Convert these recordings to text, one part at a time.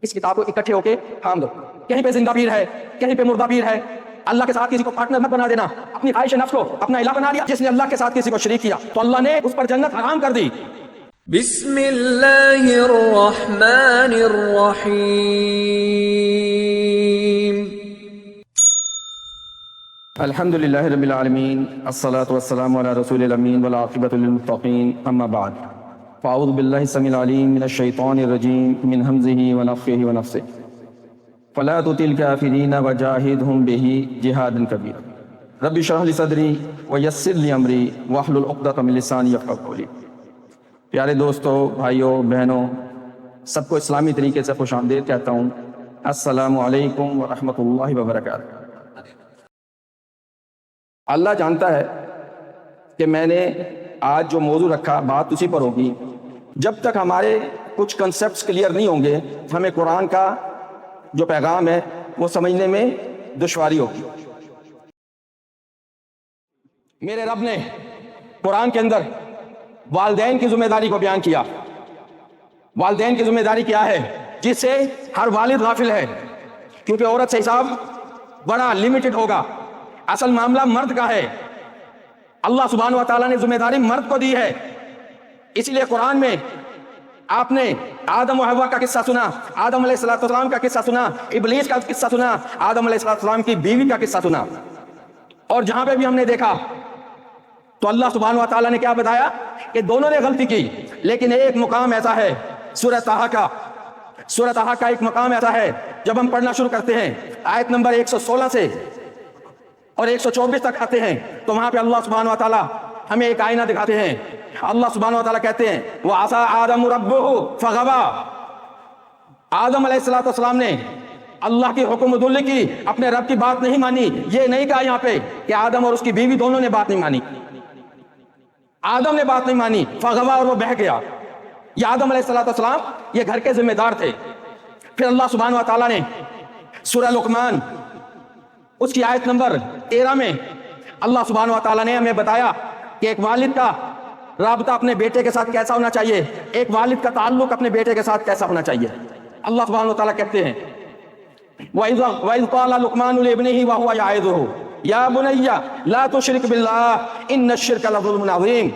اس کتاب کو اکٹھے ہو کے تھام دو. کہیں پہ زندہ پیر ہے، کہیں پہ مردہ پیر ہے. اللہ کے ساتھ کسی کو پارٹنر مت بنا دینا. اپنی خواہش نفس کو اپنا الہ بنا لیا. جس نے اللہ کے ساتھ کسی کو شریک کیا تو اللہ نے اس پر جنت حرام کر دی. بسم اللہ الرحمن الرحیم. الحمد للہ رب العالمین، الصلاۃ والسلام علی رسول الامین والعاقبۃ للمتقین، اما بعد. فاعوذ باللہ السمیع العلیم من الشیطان الرجیم من ہمزہ ونفخہ ونفثہ. فلا تطع الکافرین وجاہدہم بہ جہادا کبیرا. رب اشرح لی صدری ویسر لی امری واحلل عقدۃ من لسانی یفقہوا قولی. پیارے دوستوں، بھائیوں، بہنوں، سب کو اسلامی طریقے سے خوش آمدید کہتا ہوں. السلام علیکم ورحمۃ اللہ وبرکاتہ. اللہ جانتا ہے کہ میں نے آج جو موضوع رکھا بات اسی پر ہوگی. جب تک ہمارے کچھ کنسیپٹس کلیئر نہیں ہوں گے ہمیں قرآن کا جو پیغام ہے وہ سمجھنے میں دشواری ہوگی. میرے رب نے قرآن کے اندر والدین کی ذمہ داری کو بیان کیا. والدین کی ذمہ داری کیا ہے جس سے ہر والد غافل ہے، کیونکہ عورت سے حساب بڑا لیمیٹڈ ہوگا. اصل معاملہ مرد کا ہے. اللہ سبحانہ و تعالیٰ نے ذمہ داری مرد کو دی ہے. اسی لیے قرآن میں آپ نے آدم و حوا کا قصہ سنا، آدم علیہ السلام کا قصہ سنا، ابلیس کا قصہ سنا، آدم علیہ السلام کی بیوی کا قصہ سنا. اور جہاں پہ بھی ہم نے دیکھا تو اللہ سبحانہ و تعالیٰ نے کیا بتایا کہ دونوں نے غلطی کی، لیکن ایک مقام ایسا ہے سورہ طٰہٰ کا ایک مقام ایسا ہے جب ہم پڑھنا شروع کرتے ہیں آیت نمبر 116 سے اور 124 تک آتے ہیں تو وہاں پہ اللہ سبحانہ و تعالیٰ ہمیں ایک آئینہ دکھاتے ہیں. اللہ سبحانہ و تعالیٰ کہتے ہیں وَعَصَىٰ آدَمُ رَبُّهُ فَغَوَىٰ. آدم علیہ السلام نے اللہ کی حکم عدولی کی، اپنے رب کی بات نہیں مانی. یہ نہیں کہا یہاں پہ کہ آدم اور اس کی بیوی دونوں نے بات نہیں مانی. آدم نے بات نہیں مانی، فغوا، اور وہ بہہ گیا. یہ آدم علیہ السلام یہ گھر کے ذمہ دار تھے. پھر اللہ سبحانہ و تعالیٰ نے سورہ لقمان اس کی آیت نمبر 13 میں اللہ سبحانہ و تعالیٰ نے ہمیں بتایا کہ ایک والد کا رابطہ اپنے بیٹے کے ساتھ کیسا ہونا چاہیے، ایک والد کا تعلق اپنے بیٹے کے ساتھ کیسا ہونا چاہیے. اللہ سبحانہ و تعالیٰ کہتے ہیں وَإِذْ قَالَ لُقْمَانُ لِابْنِهِ وَهُوَ يَعِظُهُ يَا بُنَيَّ لَا تُشْرِكْ بِاللَّهِ إِنَّ الشِّرْكَ لَظُلْمٌ عَظِيمٌ.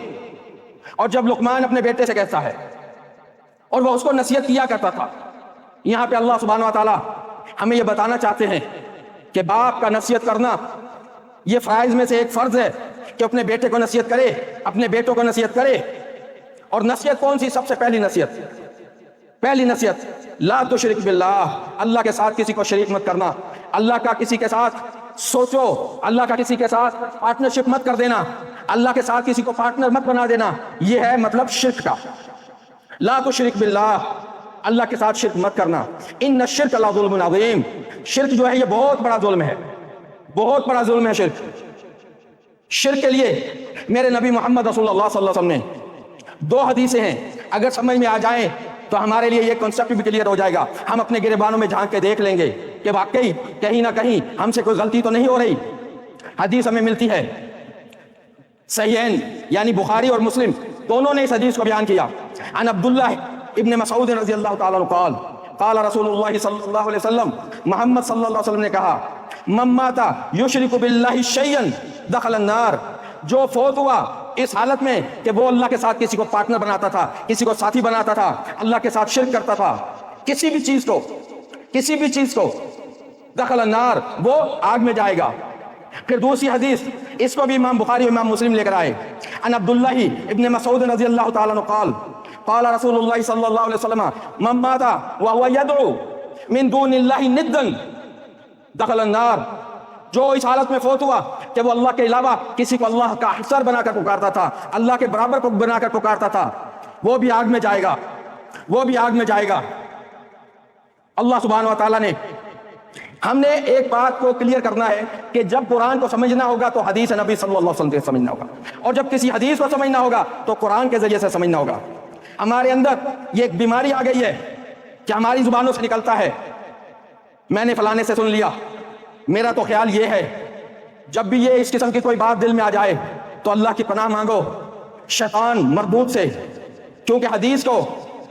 اور جب لقمان اپنے بیٹے سے کہتا ہے اور وہ اس کو نصیحت کیا کرتا تھا، یہاں پہ اللہ سبحانہ و تعالیٰ ہمیں یہ بتانا چاہتے ہیں کہ باپ کا نصیحت کرنا یہ فرائض میں سے ایک فرض ہے کہ اپنے بیٹے کو نصیحت کرے، اپنے بیٹوں کو نصیحت کرے. اور نصیحت کون سی؟ سب سے پہلی نصیحت لا تشرک باللہ، اللہ کے ساتھ کسی کو شریک مت کرنا. اللہ کا کسی کے ساتھ سوچو، اللہ کا کسی کے ساتھ پارٹنرشپ مت کر دینا، اللہ کے ساتھ کسی کو پارٹنر مت بنا دینا. یہ ہے مطلب شرک کا. لا تشرک باللہ، اللہ کے ساتھ شرک مت کرنا. ان الشرک لظلم عظیم، شرک جو ہے یہ بہت بڑا ظلم ہے، بہت بڑا ظلم ہے شرک. شرک کے لیے میرے نبی محمد رسول اللہ صلی اللہ علیہ وسلم نے 2 حدیثیں ہیں، اگر سمجھ میں آ جائیں تو ہمارے لیے یہ کنسیپٹ بھی کلیئر ہو جائے گا. ہم اپنے گریبانوں میں جھانک کے دیکھ لیں گے کہ واقعی کہیں نہ کہیں ہم سے کوئی غلطی تو نہیں ہو رہی. حدیث ہمیں ملتی ہے صحیحین یعنی بخاری اور مسلم دونوں نے اس حدیث کو بیان کیا. عن عبداللہ ابن مسعود رضی اللہ تعالیٰ عنہ قال قال رسول اللہ صلی اللہ علیہ وسلم، محمد صلی اللہ علیہ وسلم نے کہا من مات یشرک باللہ شیئا دخل النار. جو فوت ہوا اس حالت میں کہ وہ اللہ کے ساتھ کسی کو پارٹنر بناتا تھا، کسی کو ساتھی بناتا تھا، اللہ کے ساتھ شرک کرتا تھا، کسی بھی چیز کو دخل النار، وہ آگ میں جائے گا. پھر دوسری حدیث اس کو بھی امام بخاری اور امام مسلم لے کر آئے. عن عبداللہ ابن مسعود رضی اللہ تعالیٰ عنہ قال قال رسول اللہ صلی اللہ علیہ وسلم من مات وهو يدعو من دون اللہ ندا دخل النار. جو اس حالت میں فوت ہوا کہ وہ اللہ کے علاوہ کسی کو اللہ کا حصر بنا کر پکارتا تھا، اللہ کے برابر کو بنا کر پکارتا تھا، وہ بھی آگ میں جائے گا. اللہ سبحانہ و تعالیٰ نے ہم نے ایک بات کو کلیئر کرنا ہے کہ جب قرآن کو سمجھنا ہوگا تو حدیث نبی صلی اللہ علیہ وسلم سے سمجھنا ہوگا، اور جب کسی حدیث کو سمجھنا ہوگا تو قرآن کے ذریعے سے سمجھنا ہوگا. ہمارے اندر یہ ایک بیماری آ گئی ہے کہ ہماری زبانوں سے نکلتا ہے میں نے فلانے سے سن لیا، میرا تو خیال یہ ہے. جب بھی یہ اس قسم کی کوئی بات دل میں آ جائے تو اللہ کی پناہ مانگو شیطان مردود سے، کیونکہ حدیث کو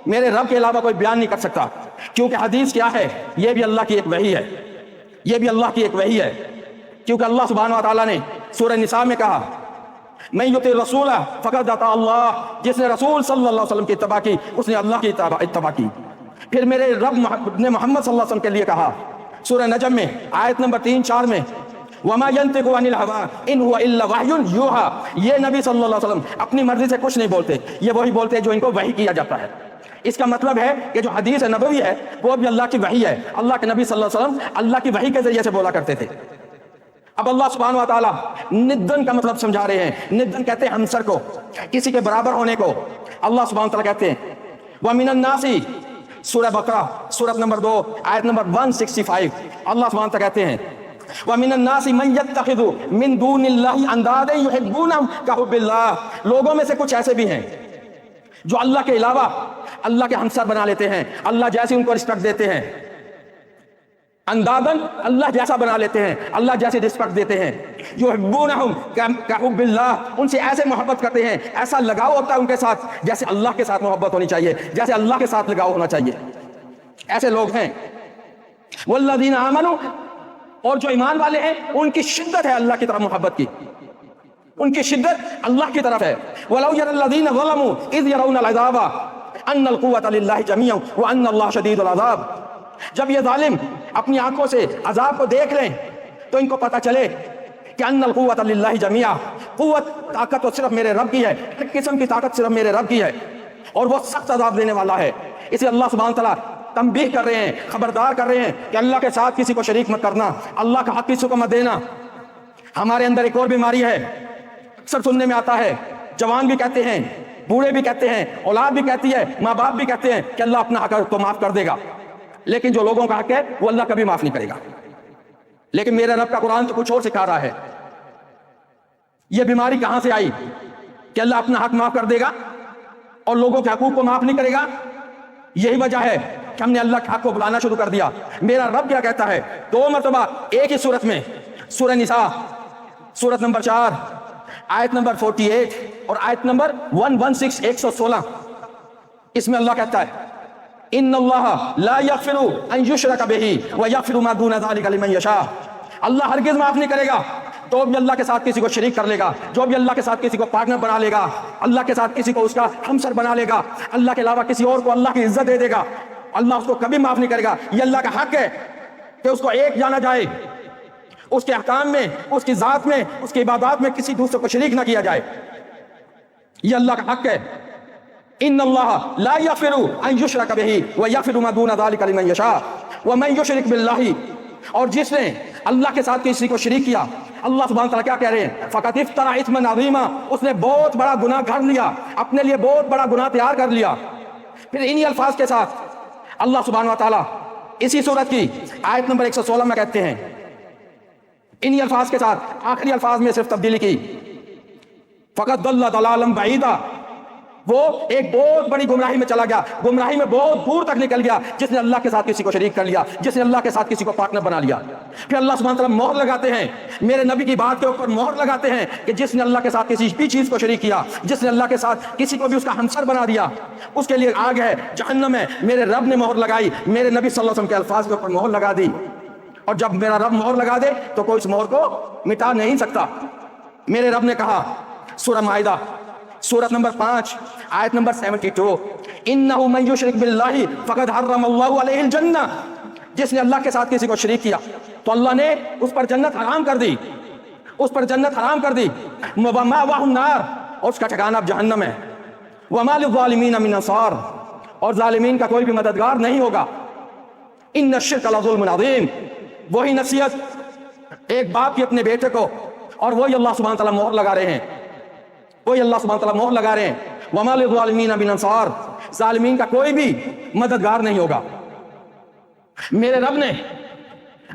میرے رب کے علاوہ کوئی بیان نہیں کر سکتا، کیونکہ حدیث کیا ہے؟ یہ بھی اللہ کی ایک وحی ہے، یہ بھی اللہ کی ایک وحی ہے، کیونکہ اللہ سبحانہ و تعالیٰ نے سورہ نساء میں کہا میں یطع الرسول فقد اطاع اللہ، جس نے رسول صلی اللہ علیہ وسلم کی اتباع کی اس نے اللہ کی اتباع کی۔ پھر میرے رب نے محمد صلی اللہ علیہ وسلم کے لیے کہا سورہ نجم میں آیت نمبر 3-4 میں وما ينطق عن الهوى ان هو الا وحی یوحى، یہ نبی صلی اللہ علیہ وسلم اپنی مرضی سے کچھ نہیں بولتے، یہ وہی بولتے ہیں جو ان کو وحی کیا جاتا ہے۔ اس کا مطلب ہے کہ جو حدیث نبوی ہے وہ بھی اللہ کی وحی ہے، اللہ کے نبی صلی اللہ علیہ وسلم اللہ کی وحی کے ذریعے سے بولا کرتے تھے۔ اب اللہ سبحانہ و تعالیٰ ندن کا مطلب سمجھا رہے ہیں، ندن کہتے ہیں ہمسر کو، کسی کے برابر ہونے کو۔ اللہ سبحانہ و تعالیٰ کہتے ہیں وَمِنَ النَّاسِ، سورہ بقرہ سورۃ نمبر 2 آیت نمبر 165، اللہ سبحانہ و تعالیٰ کہتے ہیں وَمِنَ النَّاسِ مَن يَتَّخِذُ مِن دُونِ اللَّهِ أَندَادًا يُحِبُّونَهُمْ كَحُبِّ اللَّهِ، لوگوں میں سے کچھ ایسے بھی ہیں جو اللہ کے علاوہ اللہ کے ہمسر بنا لیتے ہیں، اللہ جیسی ان کو رسپیکٹ دیتے ہیں، اندادن اللہ جیسا بنا لیتے ہیں، اللہ جیسی رسپیکٹ دیتے ہیں، یحبونہم کحب اللہ، ان سے ایسے محبت کرتے ہیں، ایسا لگاؤ ہوتا ہے ان کے ساتھ جیسے اللہ کے ساتھ محبت ہونی چاہیے، جیسے اللہ کے ساتھ لگاؤ ہونا چاہیے، ایسے لوگ ہیں۔ والذین آمنوا، اور جو ایمان والے ہیں ان کی شدت ہے اللہ کی طرف محبت کی، ان کی شدت اللہ کی طرف ہے۔ وَلَوْ يَرَى الَّذِينَ ظَلَمُوا إِذْ يَرَوْنَ الْعَذَابَ أَنَّ الْقُوَّةَ لِلَّهِ جَمِيعًا وَأَنَّ اللَّهَ شَدِيدُ الْعَذَابِ، جب یہ ظالم اپنی آنکھوں سے عذاب کو دیکھ لیں تو ان کو پتہ چلے کہ ان القوت للہ جميعا، قوت طاقت تو صرف میرے رب کی ہے، ہر قسم کی طاقت صرف میرے رب کی ہے، اور وہ سخت عذاب دینے والا ہے۔ اسے اللہ سبحانہ تعالیٰ تنبیہ کر رہے ہیں، خبردار کر رہے ہیں کہ اللہ کے ساتھ کسی کو شریک مت کرنا، اللہ کا حق کسی کو مت دینا۔ ہمارے اندر ایک اور بیماری ہے، اکثر سننے میں آتا ہے، جوان بھی کہتے ہیں، بوڑھے بھی کہتے ہیں، اولاد بھی کہتی ہے، ماں باپ بھی کہتے ہیں کہ اللہ اپنا حق تو معاف کر دے گا، لیکن جو لوگوں کا حق ہے وہ اللہ کبھی معاف نہیں کرے گا۔ لیکن میرے رب کا قرآن تو کچھ اور سکھا رہا ہے۔ یہ بیماری کہاں سے آئی کہ اللہ اپنا حق معاف کر دے گا اور لوگوں کے حقوق کو معاف نہیں کرے گا؟ یہی وجہ ہے کہ ہم نے اللہ کے حق کو بلانا شروع کر دیا۔ میرا رب کیا کہتا ہے 2 مرتبہ ایک ہی صورت میں، سورہ نساء سورت نمبر 4 آیت نمبر 48 اور آیت نمبر 116 اس میں اللہ کہتا ہے ان اللہ لا یغفر ان یشرک بہ ویغفر ما دون ذلک لمن یشاء، اللہ ہرگز معاف نہیں کرے گا تو بھی اللہ کے ساتھ کسی کو شریک کر لے گا، جو بھی اللہ کے ساتھ کسی کو پارٹنر بنا لے گا، اللہ کے ساتھ کسی کو اس کا ہمسر بنا لے گا، اللہ کے علاوہ کسی اور کو اللہ کی عزت دے دے گا، اللہ اس کو کبھی معاف نہیں کرے گا۔ یہ اللہ کا حق ہے کہ اس کو ایک جانا جائے، اس کے احکام میں، اس کی ذات میں، اس کی عبادات میں کسی دوسرے کو شریک نہ کیا جائے، یہ اللہ کا حق ہے۔ ان اللہ لا یغفر ان یشرک بہ ویغفر ما دون ذلک لمن یشاء ومن یشرک باللہ، اور جس نے اللہ کے ساتھ کسی کو شریک کیا، اللہ سبحانہ تعالیٰ کیا کہہ رہے ہیں فقط افترا اثما عظیما، اس نے بہت بڑا گناہ گھڑ لیا، اپنے لیے بہت بڑا گناہ تیار کر لیا۔ پھر انہی الفاظ کے ساتھ اللہ سبحانہ تعالیٰ اسی سورت کی آیت نمبر 116 میں کہتے ہیں، انہی الفاظ کے ساتھ آخری الفاظ میں صرف تبدیلی کی، فقط ضل ضلالا بعیدا، وہ ایک بہت بڑی گمراہی میں چلا گیا، گمراہی میں بہت دور تک نکل گیا جس نے اللہ کے ساتھ کسی کو شریک کر لیا، جس نے اللہ کے ساتھ کسی کو پارٹنر بنا لیا۔ پھر اللہ سبحانہ تعالیٰ مہر لگاتے ہیں، میرے نبی کی بات کے اوپر مہر لگاتے ہیں کہ جس نے اللہ کے ساتھ کسی بھی چیز کو شریک کیا، جس نے اللہ کے ساتھ کسی کو بھی اس کا ہمسر بنا دیا، اس کے لیے آگ ہے، جہنم ہے۔ میرے رب نے مہر لگائی، میرے نبی صلی اللہ علیہ وسلم کے الفاظ کے اوپر مہر لگا دی، اور جب میرا رب مہر لگا دے تو کوئی اس مہر کو مٹا نہیں سکتا۔ میرے رب نے کہا سورہ مائدہ سورت نمبر 5 آیت نمبر 72 انہ من یشرک باللہ فقد حرم اللہ علیہ الجنہ، جس نے اللہ کے ساتھ کسی کو شریک کیا تو اللہ نے اس پر جنت حرام کر دی، اس پر جنت حرام کر دی، ومأواہ النار، اور اس کا ٹھکانہ اب جہنم ہے، وما للظالمین من انصار، اور ظالمین کا کوئی بھی مددگار نہیں ہوگا۔ ان الشرک لظلم عظیم، وہی نصیحت ایک باپ کی اپنے بیٹے کو، اور وہی اللہ سبحانہ تعالیٰ مہر لگا رہے ہیں، وہی اللہ سبحانہ تعالیٰ مہر لگا رہے ہیں، وما للظالمین من انصار، ظالمین کا کوئی بھی مددگار نہیں ہوگا۔ میرے رب نے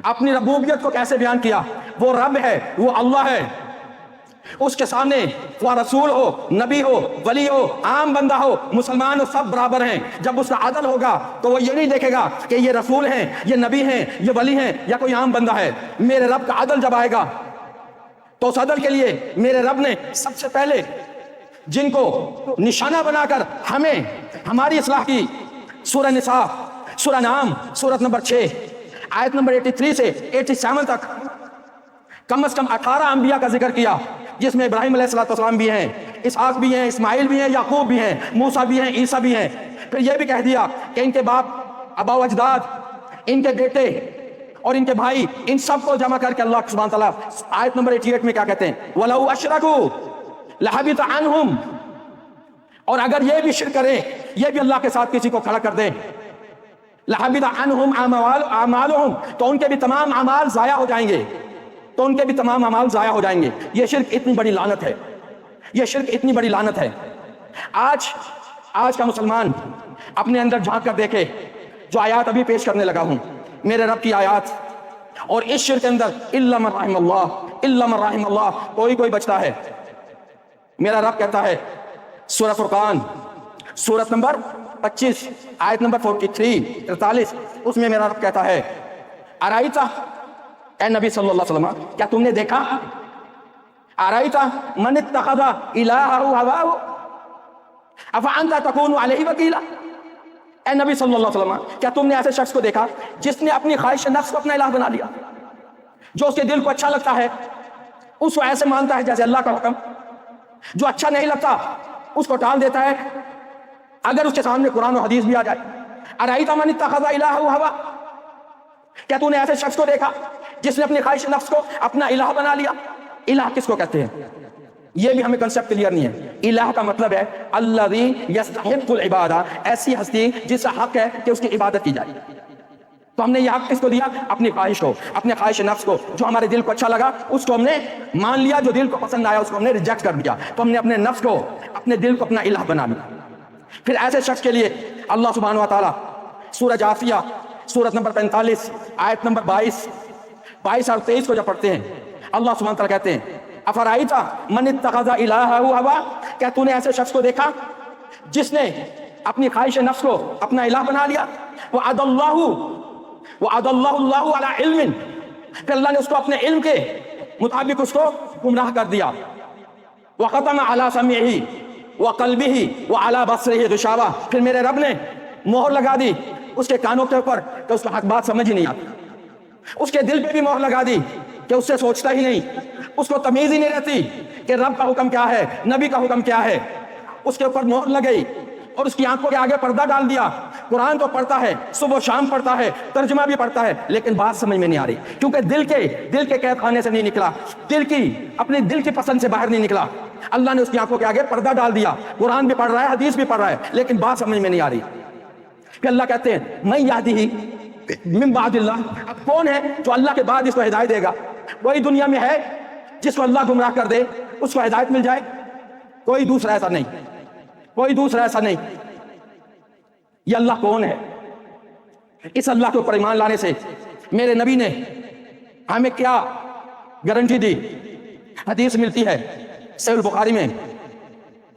اپنی ربوبیت کو کیسے بیان کیا؟ وہ رب ہے، وہ اللہ ہے، اس کے سامنے وہ رسول ہو، نبی ہو، ولی ہو، عام بندہ ہو، مسلمان ہو، سب برابر ہیں۔ جب اس کا عدل ہوگا تو وہ یہ نہیں دیکھے گا کہ یہ رسول ہیں، یہ نبی ہیں، یہ ولی ہیں یا کوئی عام بندہ ہے۔ میرے رب کا عدل جب آئے گا تو اس عدل کے لیے میرے رب نے سب سے پہلے جن کو نشانہ بنا کر ہمیں ہماری اصلاح کی. سورہ نساء سورہ نام سورت نمبر 6 آیت نمبر 83 سے 87 تک کم از کم 18 انبیاء کا ذکر کیا، جس میں ابراہیم علیہ السلام بھی ہیں، اسحاق بھی ہیں، اسماعیل بھی ہیں، یعقوب بھی ہیں، موسیٰ بھی ہیں، عیسیٰ بھی ہیں. پھر یہ بھی کہہ دیا کہ ان کے باپ آبا و اجداد، ان کے بیٹے اور ان کے بھائی، ان سب کو جمع کر کے اللہ سبحانہ تعالیٰ آیت نمبر 88 میں کیا کہتے ہیں؟ وَلَوْ أَشْرَكُوا لَحَبِطَ عَنْهُمْ. اور اگر یہ بھی شرک کریں، یہ بھی اللہ کے ساتھ کسی کو کھڑا کر دیں، لَحَبِطَ عَنْهُمْ أَعْمَالُهُمْ، تو ان کے بھی تمام اعمال ضائع ہو جائیں گے، تو ان کے بھی تمام اعمال ضائع ہو جائیں گے. یہ شرک اتنی بڑی لعنت ہے، یہ شرک اتنی بڑی لعنت ہے. آج کا مسلمان اپنے اندر جھانک کر دیکھے. جو آیات ابھی پیش کرنے لگا ہوں میرے رب کی آیات، اور اس شرک کے اندر الا من رحم اللہ، الا من رحم اللہ، کوئی بچتا ہے. میرا رب کہتا ہے سورہ فرقان سورت نمبر 25 آیت نمبر 43 اس میں میرا رب کہتا ہے ارائیتا، اے نبی صلی اللہ علیہ وسلم کیا تم نے دیکھا، ارائیتا من اتخذ الہہ ہواہ افانت تکون علیہ وکیلا. اے نبی صلی اللہ علیہ وسلم کیا تم نے ایسے شخص کو دیکھا جس نے اپنی خواہش نفس کو اپنا الہ بنا لیا، جو اس کے دل کو اچھا لگتا ہے اس کو ایسے مانتا ہے جیسے اللہ کا حکم، جو اچھا نہیں لگتا اس کو ٹال دیتا ہے اگر اس کے سامنے قرآن و حدیث بھی آ جائے. ارائیت من اتخذ الہہ ہوا، کیا تو نے ایسے شخص کو دیکھا جس نے اپنی خواہش نفس کو اپنا الہ بنا لیا. الہ کس کو کہتے ہیں یہ بھی ہمیں کنسپٹ کلیئر نہیں ہے. الہ کا مطلب ہے الذی یستحق العبادہ، ایسی ہستی جس کا حق ہے کہ اس کی عبادت کی جائے. تو ہم نے یہ حق کس کو دیا؟ اپنی خواہش کو، اپنے خواہش نفس کو. جو ہمارے دل کو اچھا لگا اس کو ہم نے مان لیا، جو دل کو پسند آیا اس کو ہم نے ریجیکٹ کر دیا. تو ہم نے اپنے نفس کو، اپنے دل کو اپنا الہ بنا لیا. پھر ایسے شخص کے لیے اللہ سبحانہ و تعالیٰ سورہ جاثیہ سورت نمبر 45 آیت نمبر 22 اور 23 کو جب پڑھتے ہیں اللہ سبحانہ و تعالیٰ کہتے ہیں افرائیتا من اتخذ الہہ ہوا، کیا تو نے ایسے شخص کو دیکھا جس نے اپنی خواہش نفس کو اپنا الہ بنا لیا. وعد اللہ اللہ علی علم، پھر اللہ نے اس کو اپنے علم کے مطابق اس کو گمراہ کر دیا. وختم علی سمعہ وقلبہ وعلی بصرہ غشاوہ، پھر میرے رب نے مہر لگا دی اس کے کانوں کے اوپر کہ اس کو حق بات سمجھ ہی نہیں آتی. اس کے دل پہ بھی مہر لگا دی کہ اس سے سوچتا ہی نہیں، اس کو تمیز ہی نہیں رہتی کہ رب کا حکم کیا ہے، نبی کا حکم کیا ہے. اس کے اوپر مہر لگئی اور اس کی آنکھوں کے آگے پردہ ڈال دیا. قرآن تو پڑھتا ہے، صبح و شام پڑھتا ہے، ترجمہ بھی پڑھتا ہے، لیکن بات سمجھ میں نہیں آ رہی کیونکہ دل کے قید خانے سے نہیں نکلا، اپنے دل کی پسند سے باہر نہیں نکلا. اللہ نے اس کی آنکھوں کے آگے پردہ ڈال دیا. قرآن بھی پڑھ رہا ہے، حدیث بھی پڑھ رہا ہے، لیکن بات سمجھ میں نہیں آ رہی. کہ اللہ کہتے ہیں میں یہدی من بعد اللہ، اب کون ہے جو اللہ کے بعد اس کو ہدایت دے گا؟ کوئی دنیا میں ہے جس کو اللہ گمراہ کر دے اس کو ہدایت مل جائے؟ کوئی دوسرا ایسا نہیں، کوئی دوسرا ایسا نہیں. یہ اللہ کون ہے؟ اس اللہ کے اوپر ایمان لانے سے میرے نبی نے ہمیں کیا گارنٹی دی؟ حدیث ملتی ہے صحیح البخاری میں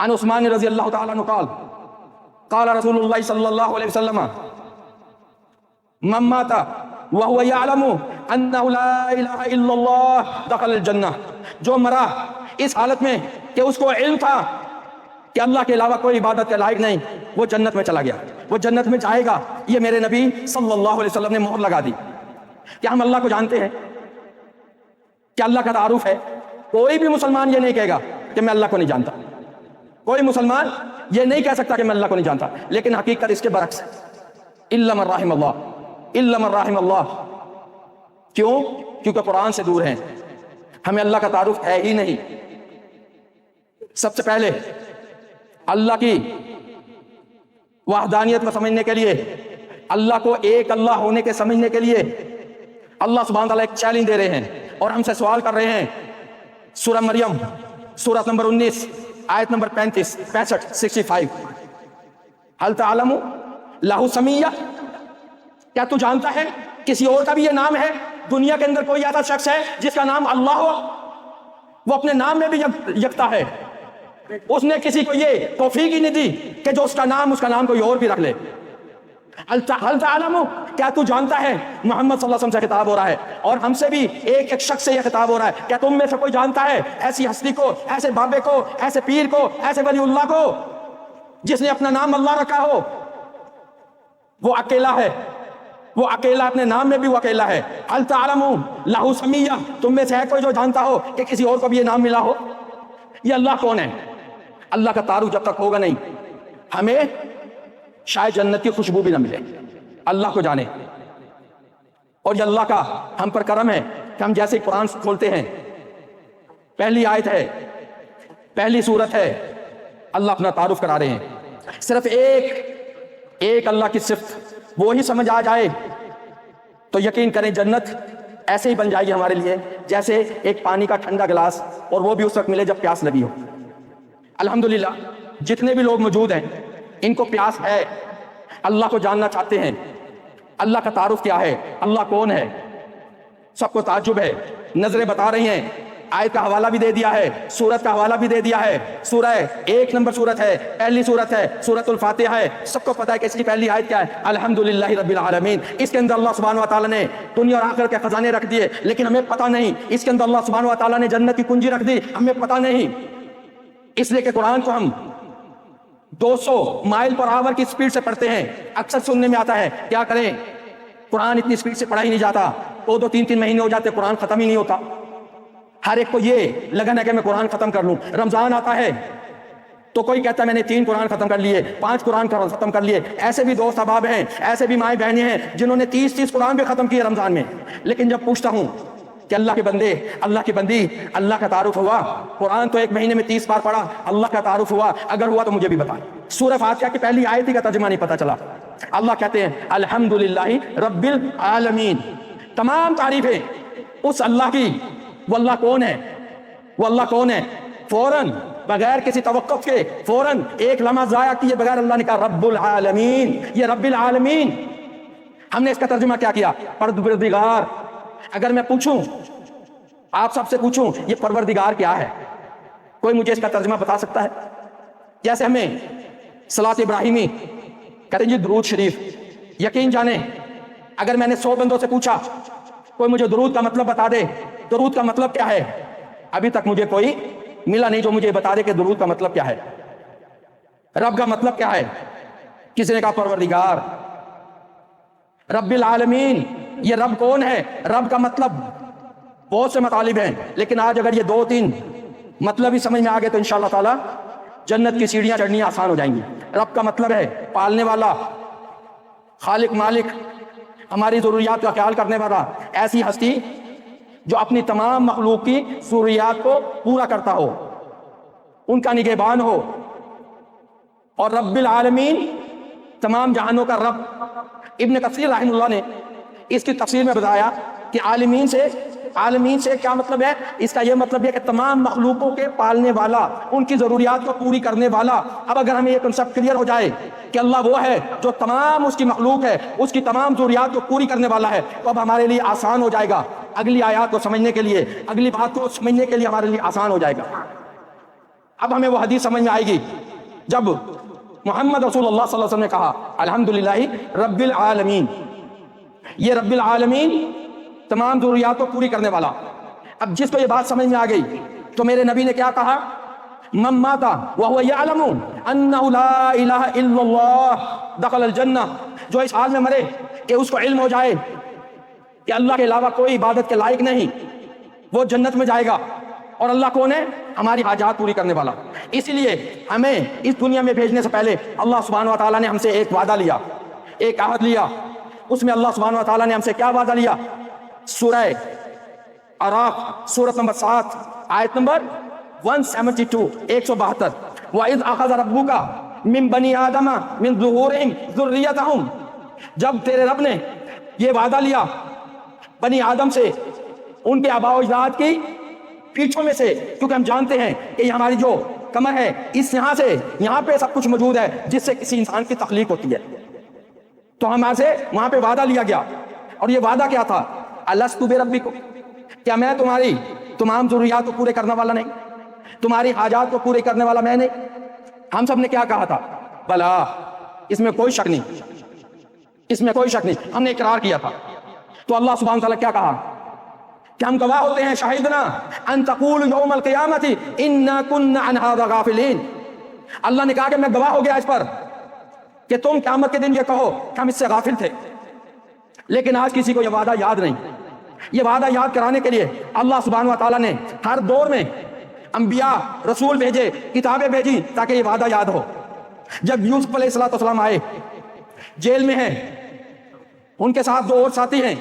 عن عثمان رضی اللہ تعالیٰ عنہ قال قال رسول اللہ صلی اللہ علیہ وسلم من مات وهو يعلم انه لا الہ الا اللہ دخل الجنہ، جو مرا اس حالت میں کہ اس کو علم تھا کہ اللہ کے علاوہ کوئی عبادت کے لائق نہیں، وہ جنت میں چلا گیا، وہ جنت میں جائے گا. یہ میرے نبی صلی اللہ علیہ وسلم نے مہر لگا دی. کیا ہم اللہ کو جانتے ہیں؟ کیا اللہ کا تعارف ہے؟ کوئی بھی مسلمان یہ نہیں کہے گا کہ میں اللہ کو نہیں جانتا. کوئی مسلمان یہ نہیں کہہ سکتا کہ میں اللہ کو نہیں جانتا، لیکن حقیقت اس کے برعکس ہے. الا من رحم اللہ، الا من رحم اللہ. کیوں؟ کیونکہ قرآن سے دور ہیں، ہمیں اللہ کا تعارف ہے ہی نہیں. سب سے پہلے اللہ کی وحدانیت کو سمجھنے کے لیے، اللہ کو ایک اللہ ہونے کے سمجھنے کے لیے اللہ سبحانہ تعالیٰ ایک چیلنج دے رہے ہیں اور ہم سے سوال کر رہے ہیں. سورہ مریم سورت نمبر 19 آیت نمبر 65 هل تعلم لہ سمیہ، کیا تو جانتا ہے کسی اور کا بھی یہ نام ہے؟ دنیا کے اندر کوئی ایسا شخص ہے جس کا نام اللہ ہو؟ وہ اپنے نام میں بھی یکتا ہے. اس نے کسی کو یہ توفیق ہی نہیں دی کہ جو اس کا نام کوئی اور بھی رکھ لے. هل تعلم، کیا تو جانتا ہے؟ محمد صلی اللہ علیہ وسلم سے خطاب ہو رہا ہے، اور ہم سے بھی ایک ایک شخص سے یہ خطاب ہو رہا ہے، کیا تم میں سے کوئی جانتا ہے ایسی ہستی کو، ایسے بابے کو، ایسے پیر کو، ایسے ولی اللہ کو جس نے اپنا نام اللہ رکھا ہو؟ وہ اکیلا ہے، وہ اکیلا، اپنے نام میں بھی وہ اکیلا ہے۔ هل تعلم له سمیہ، تم میں سے ہے کوئی جو جانتا ہو کہ کسی اور کو بھی یہ نام ملا ہو؟ یہ اللہ کون ہے؟ اللہ کا تعارف جب تک ہوگا نہیں، ہمیں شاید جنت کی خوشبو بھی نہ ملے۔ اللہ کو جانے، اور یہ اللہ کا ہم پر کرم ہے کہ ہم جیسے قرآن کھولتے ہیں، پہلی آیت ہے، پہلی سورت ہے، اللہ اپنا تعارف کرا رہے ہیں۔ صرف ایک اللہ کی صفت وہی سمجھ آ جائے تو یقین کریں جنت ایسے ہی بن جائے گی ہمارے لیے جیسے ایک پانی کا ٹھنڈا گلاس، اور وہ بھی اس وقت ملے جب پیاس لگی ہو۔ الحمدللہ جتنے بھی لوگ موجود ہیں ان کو پیاس ہے، اللہ کو جاننا چاہتے ہیں، اللہ کا تعارف کیا ہے، اللہ کون ہے، سب کو تعجب ہے۔ نظریں بتا رہی ہیں، آیت کا حوالہ بھی دے دیا ہے، سورت کا حوالہ بھی دے دیا ہے۔ سورہ 1 نمبر سورت ہے، پہلی سورت ہے، سورۃ الفاتحہ ہے، سب کو پتہ ہے کہ اس کی پہلی آیت کیا ہے، الحمدللہ رب العالمین۔ اس کے اندر اللہ سبحانہ و تعالیٰ نے دنیا اور آخرت کے خزانے رکھ دیے، لیکن ہمیں پتہ نہیں۔ اس کے اندر اللہ سبحانہ و تعالیٰ نے جنت کی کنجی رکھ دی، ہمیں پتہ نہیں، اس لیے کہ قرآن کو ہم 200 مائل پر آور کی سپیڈ سے پڑھتے ہیں۔ اکثر سننے میں آتا ہے کیا کریں، قرآن اتنی سپیڈ سے پڑھا ہی نہیں جاتا، 2 3 مہینے ہو جاتے قرآن ختم ہی نہیں ہوتا۔ ہر ایک کو یہ لگن ہے کہ میں قرآن ختم کر لوں۔ رمضان آتا ہے تو کوئی کہتا ہے میں نے 3 قرآن ختم کر لیے، 5 قرآن ختم کر لیے۔ ایسے بھی دوست احباب ہیں، ایسے بھی مائیں بہنیں ہیں جنہوں نے 30 قرآن بھی ختم کیے رمضان میں۔ لیکن جب پوچھتا ہوں کہ اللہ کے بندے، اللہ کی بندی، اللہ کا تعارف ہوا؟ قرآن تو 1 مہینے میں 30 بار پڑھا، اللہ کا تعارف ہوا؟ اگر ہوا تو مجھے بھی بتا۔ سورہ فاتحہ کی پہلی آیت ہی کا ترجمہ نہیں پتا چلا۔ اللہ کہتے ہیں الحمدللہ رب العالمین، تمام تعریفیں اس اللہ کی۔ وہ اللہ کون ہے؟ وہ اللہ کون ہے؟ فوراً بغیر کسی توقف کے، فوراً ایک لمحہ ضائع کیے بغیر اللہ نے کہا رب العالمین، یہ رب العالمین۔ ہم نے اس کا ترجمہ کیا کیا؟ پروردگار۔ اگر میں پوچھوں، آپ سب سے پوچھوں یہ پروردگار کیا ہے، کوئی مجھے اس کا ترجمہ بتا سکتا ہے؟ جیسے ہمیں صلاۃ ابراہیمی کہتے ہیں جی درود شریف، یقین جانیں اگر میں نے 100 بندوں سے پوچھا کوئی مجھے درود کا مطلب بتا دے، درود کا مطلب کیا ہے، ابھی تک مجھے کوئی ملا نہیں جو مجھے بتا دے کہ درود کا مطلب کیا ہے، رب کا مطلب کیا ہے۔ کسی نے کہا پروردگار۔ رب العالمین، یہ رب کون ہے؟ رب کا مطلب بہت سے مطالب ہیں، لیکن آج اگر یہ 2 3 مطلب ہی سمجھ میں آ گئے تو انشاءاللہ تعالی جنت کی سیڑھیاں چڑھنی آسان ہو جائیں گی۔ رب کا مطلب ہے پالنے والا، خالق، مالک، ہماری ضروریات کا خیال کرنے والا، ایسی ہستی جو اپنی تمام مخلوق کی ضروریات کو پورا کرتا ہو، ان کا نگہبان ہو۔ اور رب العالمین تمام جہانوں کا رب۔ ابن کثیر رحمہ اللہ نے اس کی تفسیر میں بتایا کہ عالمین سے کیا مطلب ہے؟ اس کا یہ مطلب ہے کہ تمام مخلوقوں کے پالنے والا، ان کی ضروریات کو پوری کرنے والا۔ اب اگر ہمیں یہ کنسپٹ کلیئر ہو جائے کہ اللہ وہ ہے جو تمام اس کی مخلوق ہے، اس کی تمام ضروریات کو پوری کرنے والا ہے، تو اب ہمارے لیے آسان ہو جائے گا اگلی آیات کو سمجھنے کے لیے، اگلی بات کو سمجھنے کے لیے ہمارے لیے آسان ہو جائے گا۔ اب ہمیں وہ حدیث سمجھ میں آئے گی جب محمد رسول اللہ صلی اللہ علیہ وسلم نے کہا الحمدللہ رب العالمین، یہ رب العالمین تمام ضروریات کو پوری کرنے والا۔ اب جس کو یہ بات سمجھ میں آ گئی تو میرے نبی نے کیا کہا؟ من مات وهو يعلم انه لا الہ الا اللہ دخل الجنہ، جو اس حال میں مرے کہ اس کو علم ہو جائے کہ اللہ کے علاوہ کوئی عبادت کے لائق نہیں، وہ جنت میں جائے گا۔ اور اللہ کون ہے؟ ہماری حاجات پوری کرنے والا۔ اسی لیے ہمیں اس دنیا میں بھیجنے سے پہلے اللہ سبحانہ و تعالیٰ نے ہم سے ایک وعدہ لیا، ایک عہد لیا۔ اس میں اللہ سبحانہ و تعالیٰ نے ہم سے کیا وعدہ لیا؟ سورہ اعراف سورۃ نمبر 7 آیت نمبر 172 172، وَإِذْ أَخَذَ رَبُّكَ مِن بَنِي آدَمَ مِن ظُهُورِهِمْ ذُرِّيَّتَهُمْ، جب تیرے رب نے یہ وعدہ لیا بنی آدم سے، ان کے آباء و اجداد کی پیٹھوں میں سے، کیونکہ ہم جانتے ہیں کہ یہ ہماری جو کمر ہے، اس یہاں پہ سب کچھ موجود ہے جس سے کسی انسان کی تخلیق ہوتی ہے، تو ہمارے سے وہاں پہ وعدہ لیا گیا۔ اور یہ وعدہ کیا تھا؟ الستُ بربکم، کیا میں تمہاری تمام ضروریات کو پورے کرنے والا نہیں، تمہاری حاجات کو پورے کرنے والا میں نہیں؟ ہم سب نے کیا کہا تھا؟ بلا، اس میں کوئی شک نہیں، اس میں کوئی شک نہیں، ہم نے اقرار کیا تھا۔ تو اللہ سبحانہ وتعالیٰ کیا کہا کہ ہم گواہ ہوتے ہیں، شاہدنا ان تقول یوم القیامت انا کنا عن ھذا غافلین۔ اللہ نے کہا کہ میں گواہ ہو گیا اس پر کہ تم قیامت کے دن یہ کہو کہ ہم اس سے غافل تھے، لیکن آج کسی کو یہ وعدہ یاد نہیں۔ یہ وعدہ یاد کرانے کے لیے اللہ سبحانہ وتعالیٰ نے ہر دور میں انبیاء رسول بھیجے، کتابیں بھیجی تاکہ یہ وعدہ یاد ہو۔ جب یوسف علیہ السلام آئے، جیل میں ہیں، ان کے ساتھ 2 اور ساتھی ہیں،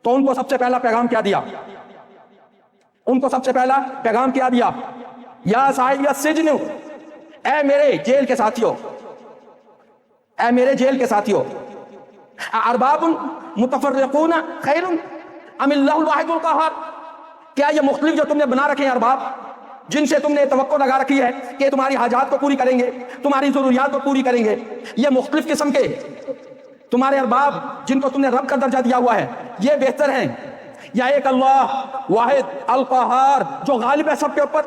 تو ان کو سب سے پہلا پیغام کیا دیا؟ ان کو سب سے پہلا پیغام کیا دیا؟ یا صاحب السجن، اے میرے جیل کے ساتھیوں، اے میرے جیل کے ساتھیوں، ارباب متفرقون خیر ام اللہ الواحد القہار، کیا یہ مختلف جو تم نے بنا رکھے ہیں ارباب، جن سے تم نے توقع لگا رکھی ہے کہ تمہاری حاجات کو پوری کریں گے، تمہاری ضروریات کو پوری کریں گے، یہ مختلف قسم کے تمہارے ارباب جن کو تم نے رب کا درجہ دیا ہوا ہے، یہ بہتر ہیں یا ایک اللہ واحد القہار جو غالب ہے سب کے اوپر،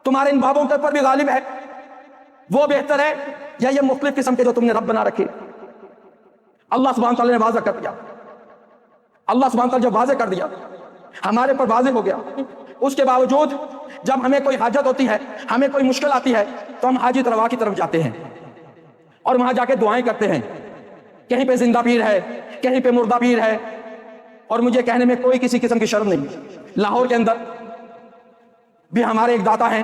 تمہارے ان بابوں کے اوپر بھی غالب ہے، وہ بہتر ہے یا یہ مختلف قسم کے جو تم نے رب بنا رکھے؟ اللہ سبحانہ تعالیٰ نے واضح کر دیا۔ اللہ سبحانہ تعالیٰ جب واضح کر دیا، ہمارے پر واضح ہو گیا، اس کے باوجود جب ہمیں کوئی حاجت ہوتی ہے، ہمیں کوئی مشکل آتی ہے، تو ہم حاجت روا کی طرف جاتے ہیں اور وہاں جا کے دعائیں کرتے ہیں، کہیں پہ زندہ پیر ہے، کہیں پہ مردہ پیر ہے، اور مجھے کہنے میں کوئی کسی قسم کی شرم نہیں۔ لاہور کے اندر بھی ہمارے ایک داتا ہیں،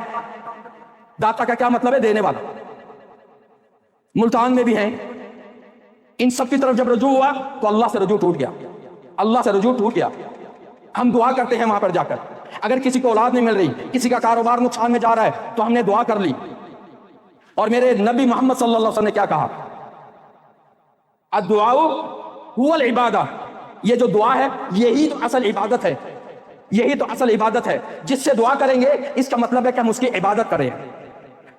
داتا کا کیا مطلب ہے؟ دینے والا۔ ملتان میں بھی ہیں۔ ان سب کی طرف جب رجوع ہوا تو اللہ سے رجوع ٹوٹ گیا، اللہ سے رجوع ٹوٹ گیا۔ ہم دعا کرتے ہیں وہاں پر جا کر، اگر کسی کو اولاد نہیں مل رہی، کسی کا کاروبار نقصان میں جا رہا ہے، تو ہم نے دعا کر لی، اور میرے نبی محمد صلی اللہ علیہ وسلم نے کیا کہا؟ الدعاء هو العبادہ، یہ جو دعا ہے یہی تو اصل عبادت ہے، یہی تو اصل عبادت ہے۔ جس سے دعا کریں گے اس کا مطلب ہے کہ ہم اس کی عبادت کر رہے ہیں،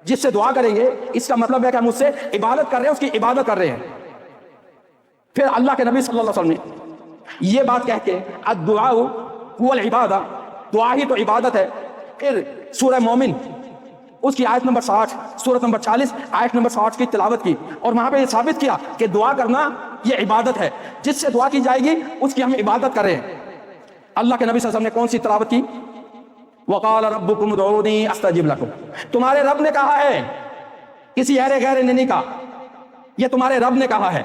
جس سے دعا کریں گے اس کا مطلب ہے کہ ہم اس سے عبادت کر رہے ہیں، اس کی عبادت کر رہے ہیں۔ پھر اللہ کے نبی صلی اللہ علیہ وسلم نے یہ بات کہہ کے الدعاء هو العبادہ، دعا ہی تو عبادت ہے، پھر سورہ مومن اس کی آیت نمبر 60، سورت نمبر 40 آیت نمبر 60 کی تلاوت کی، اور وہاں پہ یہ ثابت کیا کہ دعا کرنا یہ عبادت ہے، جس سے دعا کی جائے گی اس کی ہم عبادت کر رہے ہیں۔ اللہ کے نبی صلی اللہ علیہ وسلم نے کون سی تلاوت کی؟ وقال ربکم ادعونی استجب لکم، تمہارے رب نے کہا ہے، کسی غیر نے نہیں کہا، یہ تمہارے رب نے کہا ہے۔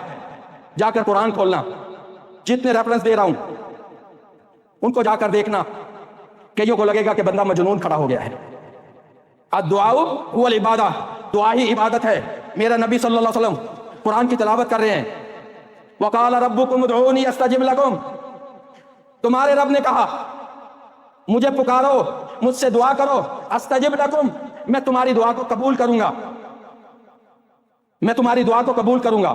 جا کر قرآن کھولنا، جتنے ریفرنس دے رہا ہوں ان کو جا کر دیکھنا، کئیوں کو لگے گا کہ بندہ مجنون کھڑا ہو گیا ہے۔ الدعاء هو العبادہ، دعا ہی عبادت ہے۔ میرا نبی صلی اللہ علیہ وسلم قرآن کی تلاوت کر رہے ہیں، وقال ربکم ادعونی استجب لکم، تمہارے رب نے کہا مجھے پکارو، مجھ سے دعا کرو، استجب لکم، میں تمہاری دعا کو قبول کروں گا، میں تمہاری دعا کو قبول کروں گا۔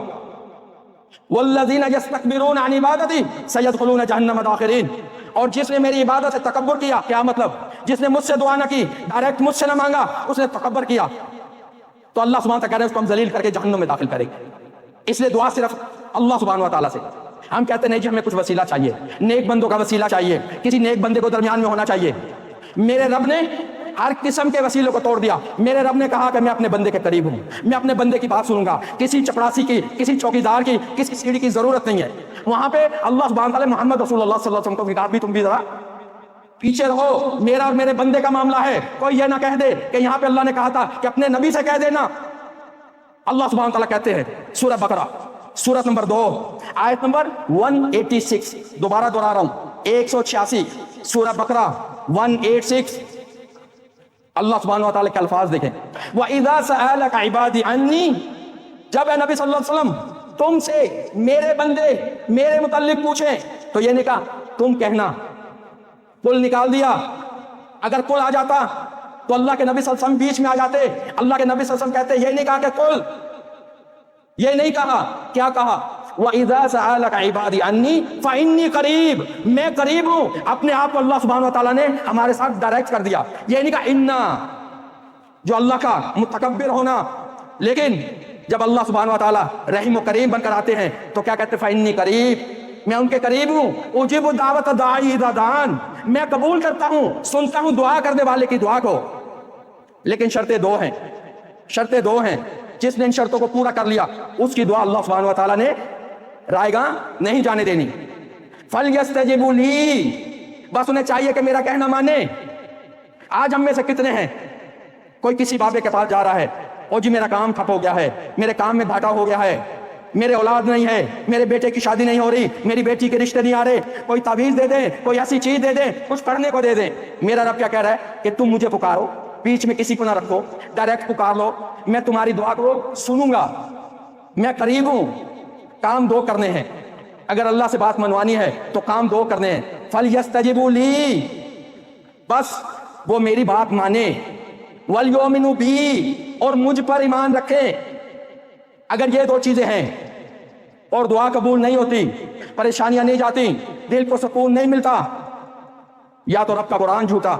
والذین یستکبرون عن عبادتی سیدخلون جہنم داخرین، اور جس نے میری عبادت سے تکبر کیا، کیا مطلب؟ جس نے مجھ سے دعا نہ کی، ڈائریکٹ مجھ سے نہ مانگا، اس نے تکبر کیا، تو اللہ سبحانہ وتعالیٰ کہہ رہے ہیں اس کو ہم ذلیل کر کے جہنم میں داخل کریں گے۔ اس لیے دعا صرف اللہ سبحانہ وتعالیٰ سے۔ ہم کہتے نہیں جی ہمیں کچھ وسیلہ چاہیے، نیک بندوں کا وسیلہ چاہیے، کسی نیک بندے کو درمیان میں ہونا چاہیے۔ میرے رب نے ہر قسم کے وسیلوں کو توڑ دیا۔ میرے رب نے کہا کہ میں اپنے بندے کے قریب ہوں، میں اپنے بندے کی بات سنوں گا، کسی چپڑاسی کی، کسی چوکیدار کی، کسی سیڑھی کی ضرورت نہیں ہے۔ وہاں پہ اللہ سبحانہ تعالیٰ محمد رسول اللہ صلی اللہ علیہ وسلم کو کہا بھی تم بھی ذرا پیچھے رہو، میرا اور میرے بندے کا معاملہ ہے۔ کوئی یہ نہ کہہ دے کہ یہاں پہ اللہ نے کہا تھا کہ اپنے نبی سے کہہ دینا۔ اللہ سبحانہ تعالیٰ کہتے ہیں سورہ بقرہ سورت نمبر 2 آیت نمبر 186، دوبارہ دہرا رہا ہوں 186، سورہ بقرہ 186، اللہ سبحانہ وتعالیٰ کے الفاظ دیکھیں۔ وَإِذَا سَأَلَكَ عِبَادِي عَنِّي، جب اے نبی صلی اللہ علیہ وسلم تم سے میرے بندے میرے متعلق پوچھیں تو یہ نہیں کہا تم کہنا، کل نکال دیا۔ اگر کل آ جاتا تو اللہ کے نبی صلی اللہ علیہ وسلم بیچ میں آ جاتے۔ اللہ کے نبی صلی اللہ علیہ وسلم کہتے یہ نہیں کہا کہ کل، یہ نہیں کہا، کیا کہا؟ وَإِذَا سَأَلَكَ عِبَادِي عَنِّي فَإِنِّي قَرِيب، میں قریب ہوں۔ اپنے آپ کو اللہ سبحانہ وتعالیٰ نے ہمارے ساتھ ڈائریکٹ کر دیا۔ یہ نہیں کہا اِنَّا، جو اللہ کا متکبر ہونا، لیکن جب اللہ سبحانہ وتعالیٰ رحیم و کریم بن کر آتے ہیں تو کیا کہتے ہیں؟ فَإِنِّي قَرِيب، میں ان کے قریب ہوں۔ اُجِیبُ دعوۃ الداعی اذا دعان، میں قبول کرتا ہوں، سنتا ہوں دعا کرنے والے کی دعا کو۔ لیکن شرطیں 2 ہیں، شرطیں 2 ہیں۔ جس نے ان شرطوں کو پورا کر لیا اس کی دعا اللہ سبحانہ و تعالیٰ نے رائیگاں نہیں جانے دینی. فَلْيَسْتَجِبُوا لِي، بس انہیں چاہیے کہ میرا کہنا مانے. آج ہم میں سے کتنے ہیں کوئی کسی بابے کے پاس جا رہا ہے، او جی میرا کام ٹھپ ہو گیا ہے، میرے کام میں گھاٹا ہو گیا ہے، میرے اولاد نہیں ہے، میرے بیٹے کی شادی نہیں ہو رہی، میری بیٹی کے رشتے نہیں آ رہے، کوئی تعویذ دے دیں، کوئی ایسی چیز دے دیں، کچھ پڑھنے کو دے دیں. میرا رب کیا کہہ رہا ہے کہ تم مجھے پکارو، بیچ میں کسی کو نہ رکھو، ڈائریکٹ پکار لو، میں تمہاری دعا کو سنوں گا، میں قریب ہوں. کام دو کرنے ہیں، اگر اللہ سے بات منوانی ہے تو کام دو کرنے ہیں. فَلْيَسْتَجِبُوا لِي، بس وہ میری بات مانے. وَلْيُؤْمِنُوا بِي، اور مجھ پر ایمان رکھے. اگر یہ دو چیزیں ہیں اور دعا قبول نہیں ہوتی، پریشانیاں نہیں جاتی، دل کو سکون نہیں ملتا، یا تو رب کا قرآن جھوٹا،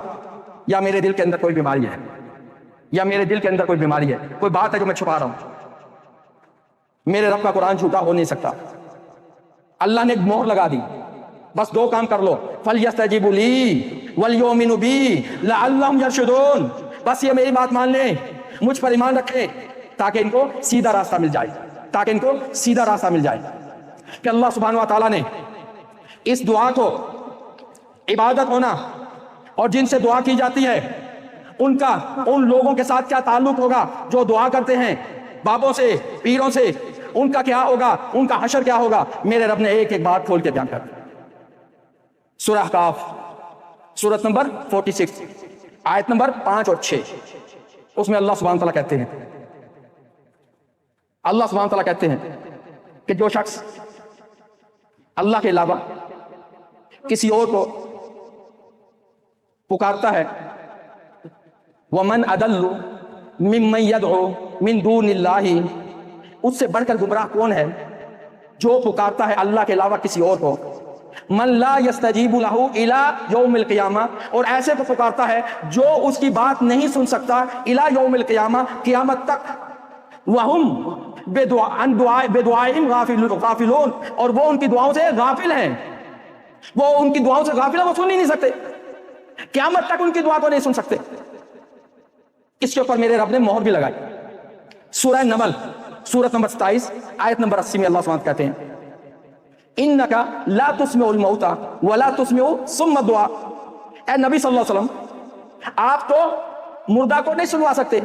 یا میرے دل کے اندر کوئی بیماری ہے، یا میرے دل کے اندر کوئی بیماری ہے، کوئی بات ہے جو میں چھپا رہا ہوں. میرے رب کا قرآن جھوٹا ہو نہیں سکتا. اللہ نے ایک مہر لگا دی، بس دو کام کر لو. فَلْيَسْتَجِبُوا لِي وَلْيُؤْمِنُوا بِي لَعَلَّهُمْ يَرْشُدُونَ، بس یہ میری بات مان لیں، مجھ پر ایمان رکھیں تاکہ ان کو سیدھا راستہ مل جائے، تاکہ ان کو سیدھا راستہ مل جائے. کہ اللہ سبحانہ و تعالیٰ نے اس دعا کو عبادت ہونا اور جن سے دعا کی جاتی ہے ان کا ان لوگوں کے ساتھ کیا تعلق ہوگا جو دعا کرتے ہیں، بابوں سے، پیروں سے، ان کا کیا ہوگا، ان کا حشر کیا ہوگا، میرے رب نے ایک ایک بات کھول کے بیان کر دی. سورہ احقاف سورت نمبر 46 آیت نمبر 5 اور 6، اس میں اللہ سبحانہ تعالیٰ کہتے ہیں، اللہ سبحانہ تعالیٰ کہتے ہیں کہ جو شخص اللہ کے علاوہ کسی اور کو پکارتا ہے، وَمَنْ أَضَلُّ مِمَّنْ يَدْعُو مِنْ دُونِ اللَّهِ، اس سے بڑھ کر گمراہ کون ہے جو پکارتا ہے اللہ کے علاوہ کسی اور کو. من لا يستجیب له الى یوم القیامہ، اور ایسے کو پکارتا ہے جو اس کی بات نہیں سن سکتا الى یوم القیامہ، قیامت تک. وَهُمْ بِدُعَائِهِمْ غافلون، اور وہ ان کی دعاؤں سے غافل ہیں، وہ ان کی دعاؤں سے غافل ہیں، وہ سن ہی نہیں سکتے، قیامت تک ان کی دعا کو نہیں سن سکتے. اس کے اوپر میرے رب نے مہر بھی لگائی. سورہ نمل سورت نمبر 27 آیت نمبر 80 میں اللہ سبحانہ کہتے ہیں، اِنَّكَ لَا تُسْمِعُ الْمَوْتَى وَلَا تُسْمِعُ ثُمَّ الدُّعَاءَ. اے نبی صلی اللہ علیہ وسلم، آپ تو مردہ کو نہیں سنوا سکتے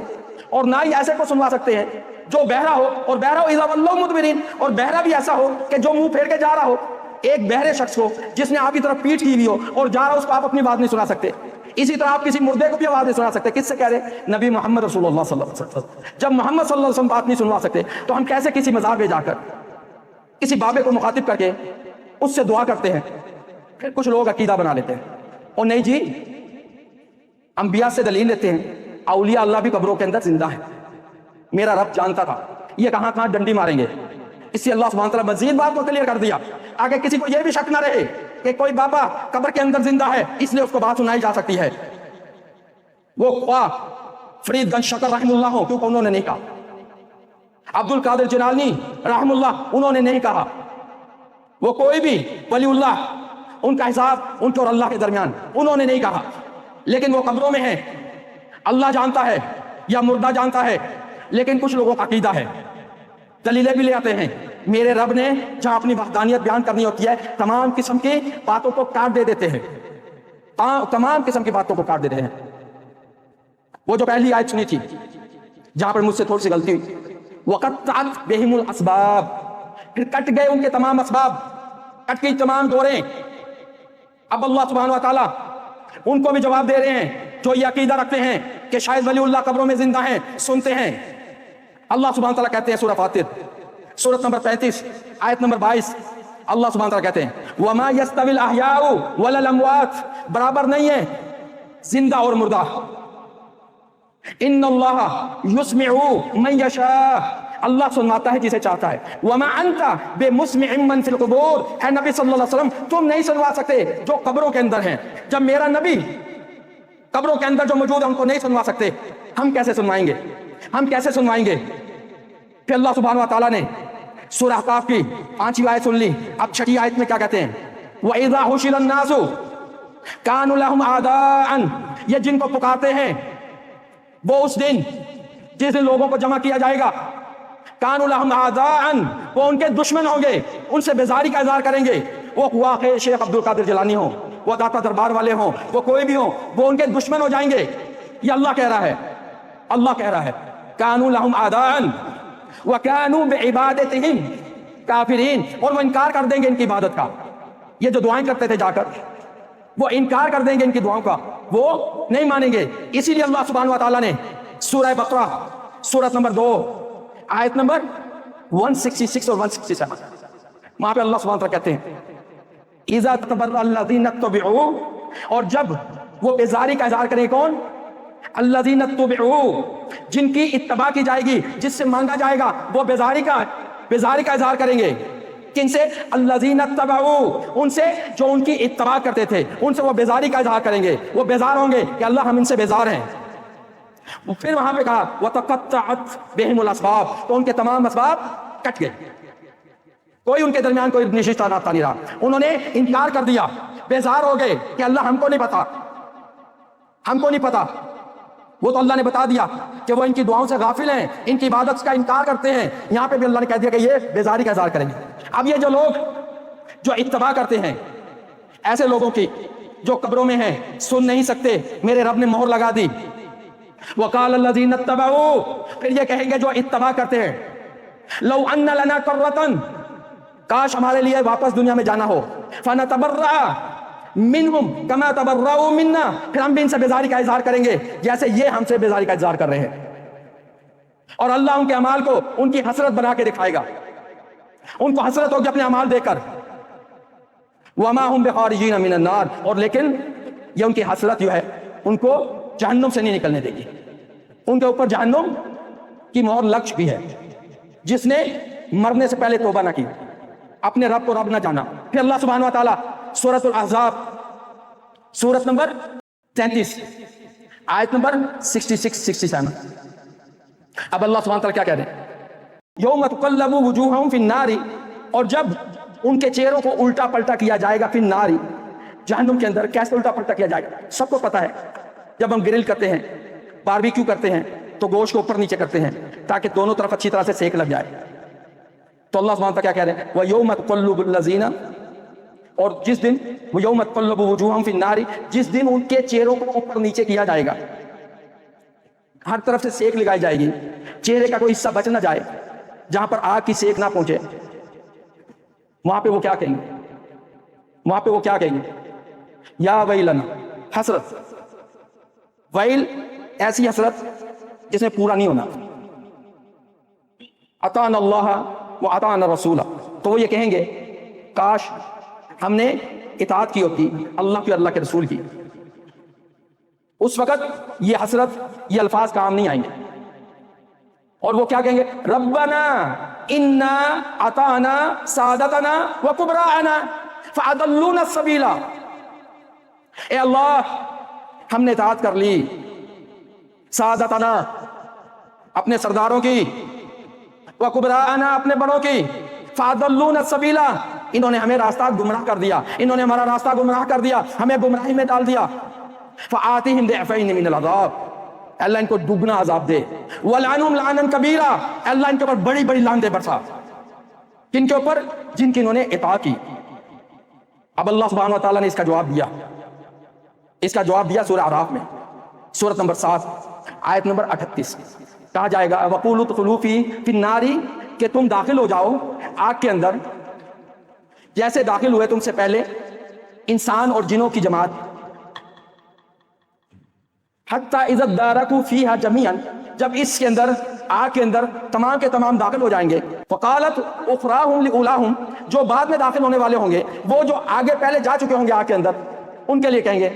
اور نہ ہی ایسے کو سنوا سکتے ہیں جو بہرا ہو، اور بہرا ہو اِذَا وَلَّوْا مُدْبِرِينَ، اور بہرا بھی ایسا ہو کہ جو منہ پھیر کے جا رہا ہو. ایک بہرے شخص کو جس نے آپ کی طرف پیٹھ کی ہوئی ہو اور جا رہا ہو، اس کو آپ اپنی بات نہیں سنا سکتے. اسی طرح آپ کسی مردے کو بھی آواز نہیں سنا سکتے. کس سے کہہ رہے؟ نبی محمد رسول اللہ صلی اللہ علیہ وسلم. جب محمد صلی اللہ علیہ وسلم بات نہیں سنوا سکتے تو ہم کیسے کسی مزار پہ جا کر کسی بابے کو مخاطب کر کے اس سے دعا کرتے ہیں؟ پھر کچھ لوگ عقیدہ بنا لیتے ہیں، اور نہیں جی، انبیاء سے دلیل لیتے ہیں، اولیاء اللہ بھی قبروں کے اندر زندہ ہے. میرا رب جانتا تھا یہ کہاں کہاں ڈنڈی ماریں گے، اس لیے اللہ سبحانہ تعالیٰ مزید بات کو کلیئر کر دیا آگے کسی کو یہ بھی شک نہ رہے کہ کوئی بابا قبر کے اندر زندہ ہے اس لیے اس کو بات سنائی جا سکتی ہے. وہ خواہ فرید گنج شکر رحم اللہ ہو، کیونکہ انہوں نے نہیں کہا. عبد القادر جیلانی رحم اللہ، انہوں نے نہیں کہا. وہ کوئی بھی ولی اللہ، ان کا حساب ان کے اور اللہ کے درمیان، انہوں نے نہیں کہا. لیکن وہ قبروں میں ہیں، اللہ جانتا ہے یا مردہ جانتا ہے. لیکن کچھ لوگوں کا عقیدہ ہے، دلیلیں بھی لے آتے ہیں. میرے رب نے جہاں اپنی وحدانیت بیان کرنی ہوتی ہے تمام قسم کی باتوں کو کاٹ دے دیتے ہیں، تمام قسم کی باتوں کو کاٹ دیتے ہیں. وہ جو پہلی آیت سنی تھی جہاں پر مجھ سے تھوڑی سی غلطی ہوئی، وَقَطَّعَتْ بِهِمُ الْأَسْبَابِ، پھر کٹ گئے ان کے تمام اسباب، کٹ گئی تمام ڈوریں. اب اللہ سبحانہ و تعالیٰ ان کو بھی جواب دے رہے ہیں جو یہ عقیدہ رکھتے ہیں کہ شاید ولی اللہ قبروں میں زندہ ہیں، سنتے ہیں. اللہ سبحانہ تعالیٰ کہتے ہیں سورہ فاطر سورت نمبر 35 آیت نمبر 22، اللہ سبحانہ تعالیٰ کہتے ہیں وَمَا يَسْتَوِي الْأَحْيَاءُ وَلَا الْأَمْوَاتُ، برابر نہیں ہے زندہ اور مردہ. إِنَّ اللَّهَ يُسْمِعُ مَن يَشَاءُ، اللہ سنواتا ہے جسے چاہتا ہے. وَمَا أَنْتَ بِمُسْمِعٍ مَّن فِي الْقُبُورِ، اے نبی صلی اللہ علیہ وسلم تم نہیں سنوا سکتے جو قبروں کے اندر ہیں. جب میرا نبی قبروں کے اندر جو موجود ہے ان کو نہیں سنوا سکتے، ہم کیسے سنوائیں گے؟ ہم کیسے سنوائیں گے؟ پھر اللہ سبحانہ و تعالیٰ نے سورہ احقاف کی 5ویں آیت سن لی. اب 6 آیت میں کیا کہتے ہیں؟ وَإِذَا حُشِرَ النَّاسُ كَانُوا لَهُمْ أَعْدَاءً، یہ جن کو پکارتے ہیں وہ اس دن جس دن لوگوں کو جمع کیا جائے گا کانوا لہم اعداء، وہ ان کے دشمن ہوں گے، ان سے بیزاری کا اظہار کریں گے. وہ واقع شیخ عبد القادر جیلانی ہوں، وہ داتا دربار والے ہوں، وہ کوئی بھی ہوں، وہ ان کے دشمن ہو جائیں گے. یہ اللہ کہہ رہا ہے، اللہ کہہ رہا ہے کانوا لہم اعداء وکانوا بعبادتہم کافرین، اور وہ انکار کر دیں گے ان کی عبادت کا. یہ جو دعائیں کرتے تھے جا کر، وہ انکار کر دیں گے ان کی دعاؤں کا، وہ نہیں مانیں گے. اسی لیے اللہ سبحانہ و تعالیٰ نے سورہ بقرہ سورت نمبر 2 آیت نمبر 166 اور 167 وہاں پہ اللہ سبحانہ و تعالیٰ کہتے ہیں اذا تبرأ الذین اتبعوا، اور جب وہ بیزاری کا اظہار کریں. کون؟ الذین اتبعوا، جن کی اتباع کی جائے گی، جس سے مانگا جائے گا، وہ بیزاری کا اظہار کریں گے. کن سے؟ الذین اتبعوا، ان سے جو ان کی اتباع کرتے تھے، ان سے وہ بیزاری کا اظہار کریں گے. وہ بیزار ہوں گے کہ اللہ ہم ان سے بیزار ہیں. پھر وہاں پہ کہا وَتَقَطَّعَتْ بِهِمُ الْأَسْبَابُ، تو ان کے تمام اسباب کٹ گئے، کوئی ان کے درمیان کوئی نشستہ رابطہ نہیں رہا. انہوں نے انکار کر دیا، بیزار ہو گئے کہ اللہ ہم کو نہیں پتا، ہم کو نہیں پتا. وہ تو اللہ نے بتا دیا کہ وہ ان کی دعاؤں سے غافل ہیں، ان کی عبادت کا انکار کرتے ہیں. یہاں پہ بھی اللہ نے کہہ دیا کہ یہ بیزاری کا اظہار کریں گے. اب یہ جو لوگ جو اتباع کرتے ہیں، ایسے لوگوں کی جو قبروں میں ہیں، سن نہیں سکتے، میرے رب نے مہر لگا دی. وقال الذین اتبعوا، پھر یہ کہیں گے جو اتباع کرتے ہیں، لو ان لنا کرۃ، کاش ہمارے لیے واپس دنیا میں جانا ہو، فنتبرأ منہم کما تبرؤوا منا، پھر ہم بھی ان سے بیزاری کا اظہار کریں گے جیسے یہ ہم سے بیزاری کا اظہار کر رہے ہیں. اور اللہ ان کے اعمال کو ان کی حسرت بنا کے دکھائے گا، ان کو حسرت ہوگی اپنے اعمال دیکھ کر. وما هم بخارجین من النار، اور لیکن یہ ان کی حسرت جو ہے ان کو جہنم سے نہیں نکلنے دے گی. ان کے اوپر جہنم کی مہر لگ چکی ہے. جس نے مرنے سے پہلے توبہ نہ کی، اپنے رب کو رب نہ جانا. پھر اللہ سبحانہ و تعالیٰ سورۃ الاحزاب سورت نمبر 33 آیت نمبر 66-67، اب اللہ سبحانہ و تعالیٰ کیا کہہ رہے ہیں؟ یوم تقلب وجوہہم فی النار، اور جب ان کے چہروں کو الٹا پلٹا کیا جائے گا، فی النار، جہنم کے اندر. کیسے الٹا پلٹا کیا جائے گا؟ سب کو پتا ہے، جب ہم گرل کرتے ہیں، باربیکیو کرتے ہیں، تو گوشت کو اوپر نیچے کرتے ہیں تاکہ دونوں طرف اچھی طرح سے سیک لگ جائے. تو اللہ سبحانہ وتعالیٰ کیا کہہ رہے ہیں؟ وَيَوْمَ تُقَلُّبُ الَّذِينَ، اور جس دن وَيَوْمَ تُقَلُّبُ وُجُوهَهُمْ فِي النَّارِ، جس دن ان کے چہروں کو اوپر نیچے کیا جائے گا، ہر طرف سے سیک لگائی جائے گی، چہرے کا کوئی حصہ بچ نہ جائے، جہاں پر آگ کی سیک نہ پہنچے. وہاں پہ وہ کیا کہیں گے؟ وہاں پہ وہ کیا کہیں گے؟ یا ویلنا، حسرت. ویل ایسی حسرت جس میں پورا نہیں ہونا. اطعنا اللہ و اطعنا الرسول، تو وہ یہ کہیں گے کاش ہم نے اطاعت کی ہوتی اللہ کی اور اللہ کے رسول کی. اس وقت یہ حسرت، یہ الفاظ کام نہیں آئیں گے. اور وہ کیا کہیں گے؟ ربنا انا اطعنا سادتنا و کبراءنا فاضلونا السبیل، اے اللہ ہم نے اطاعت کر لی، سادتنا اپنے سرداروں کی، و کبراءنا اپنے بڑوں کی، فاضلونا السبیل انہوں نے ہمیں راستہ گمراہ کر دیا، انہوں نے ہمارا راستہ گمراہ کر دیا، ہمیں گمراہی میں ڈال دیا. فآتِهِمْ ضِعْفَيْنِ مِنَ الْعَذَابِ، اللہ ان کو دگنا عذاب دے. وَلْعَنْهُمْ لَعْنًا كَبِيرًا، اللہ ان کے اوپر بڑی بڑی لعنتیں برسا. کن کے اوپر؟ جن کی انہوں نے اطاعت کی. اب اللہ سبحانہ و تعالیٰ نے اس کا جواب دیا، اس کا جواب دیا سورہ اعراف میں، سورت نمبر 7 آیت نمبر 38. کہا جائے گا وَقُولُوا ادْخُلُوا فِي النَّارِ، کہ تم داخل ہو جاؤ آگ کے اندر جیسے داخل ہوئے تم سے پہلے انسان اور جنوں کی جماعت. حتی اذا ادارکوا فیہا جمیعا، جب اس کے اندر آگ کے اندر تمام کے تمام داخل ہو جائیں گے. وقالت اخراہم لاولاہم، جو بعد میں داخل ہونے والے ہوں گے، وہ جو آگے پہلے جا چکے ہوں گے آگ کے اندر، ان کے لیے کہیں گے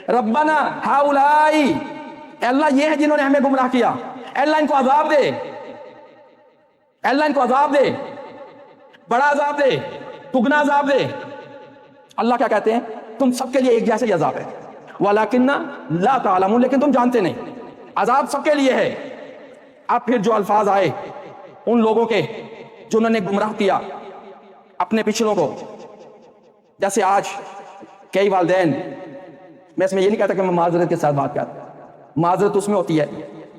ربنا ہؤلائی، اے اللہ یہ ہے جنہوں نے ہمیں گمراہ کیا، اے اللہ ان کو عذاب دے، اے اللہ ان کو عذاب دے، بڑا عذاب دے، دگنا عذاب دے. اللہ کیا کہتے ہیں؟ تم سب کے لیے ایک جیسے ہی عذاب ہے، وَلَكِنَّ لَا تَعْلَمُونَ، لیکن تم جانتے نہیں، عذاب سب کے لیے ہے. اب پھر جو الفاظ آئے ان لوگوں کے جنہوں نے گمراہ کیا اپنے پچھلوں کو، جیسے آج کئی والدین، میں اس میں یہ نہیں کہتا کہ میں معذرت کے ساتھ بات کرتا، معذرت اس میں ہوتی ہے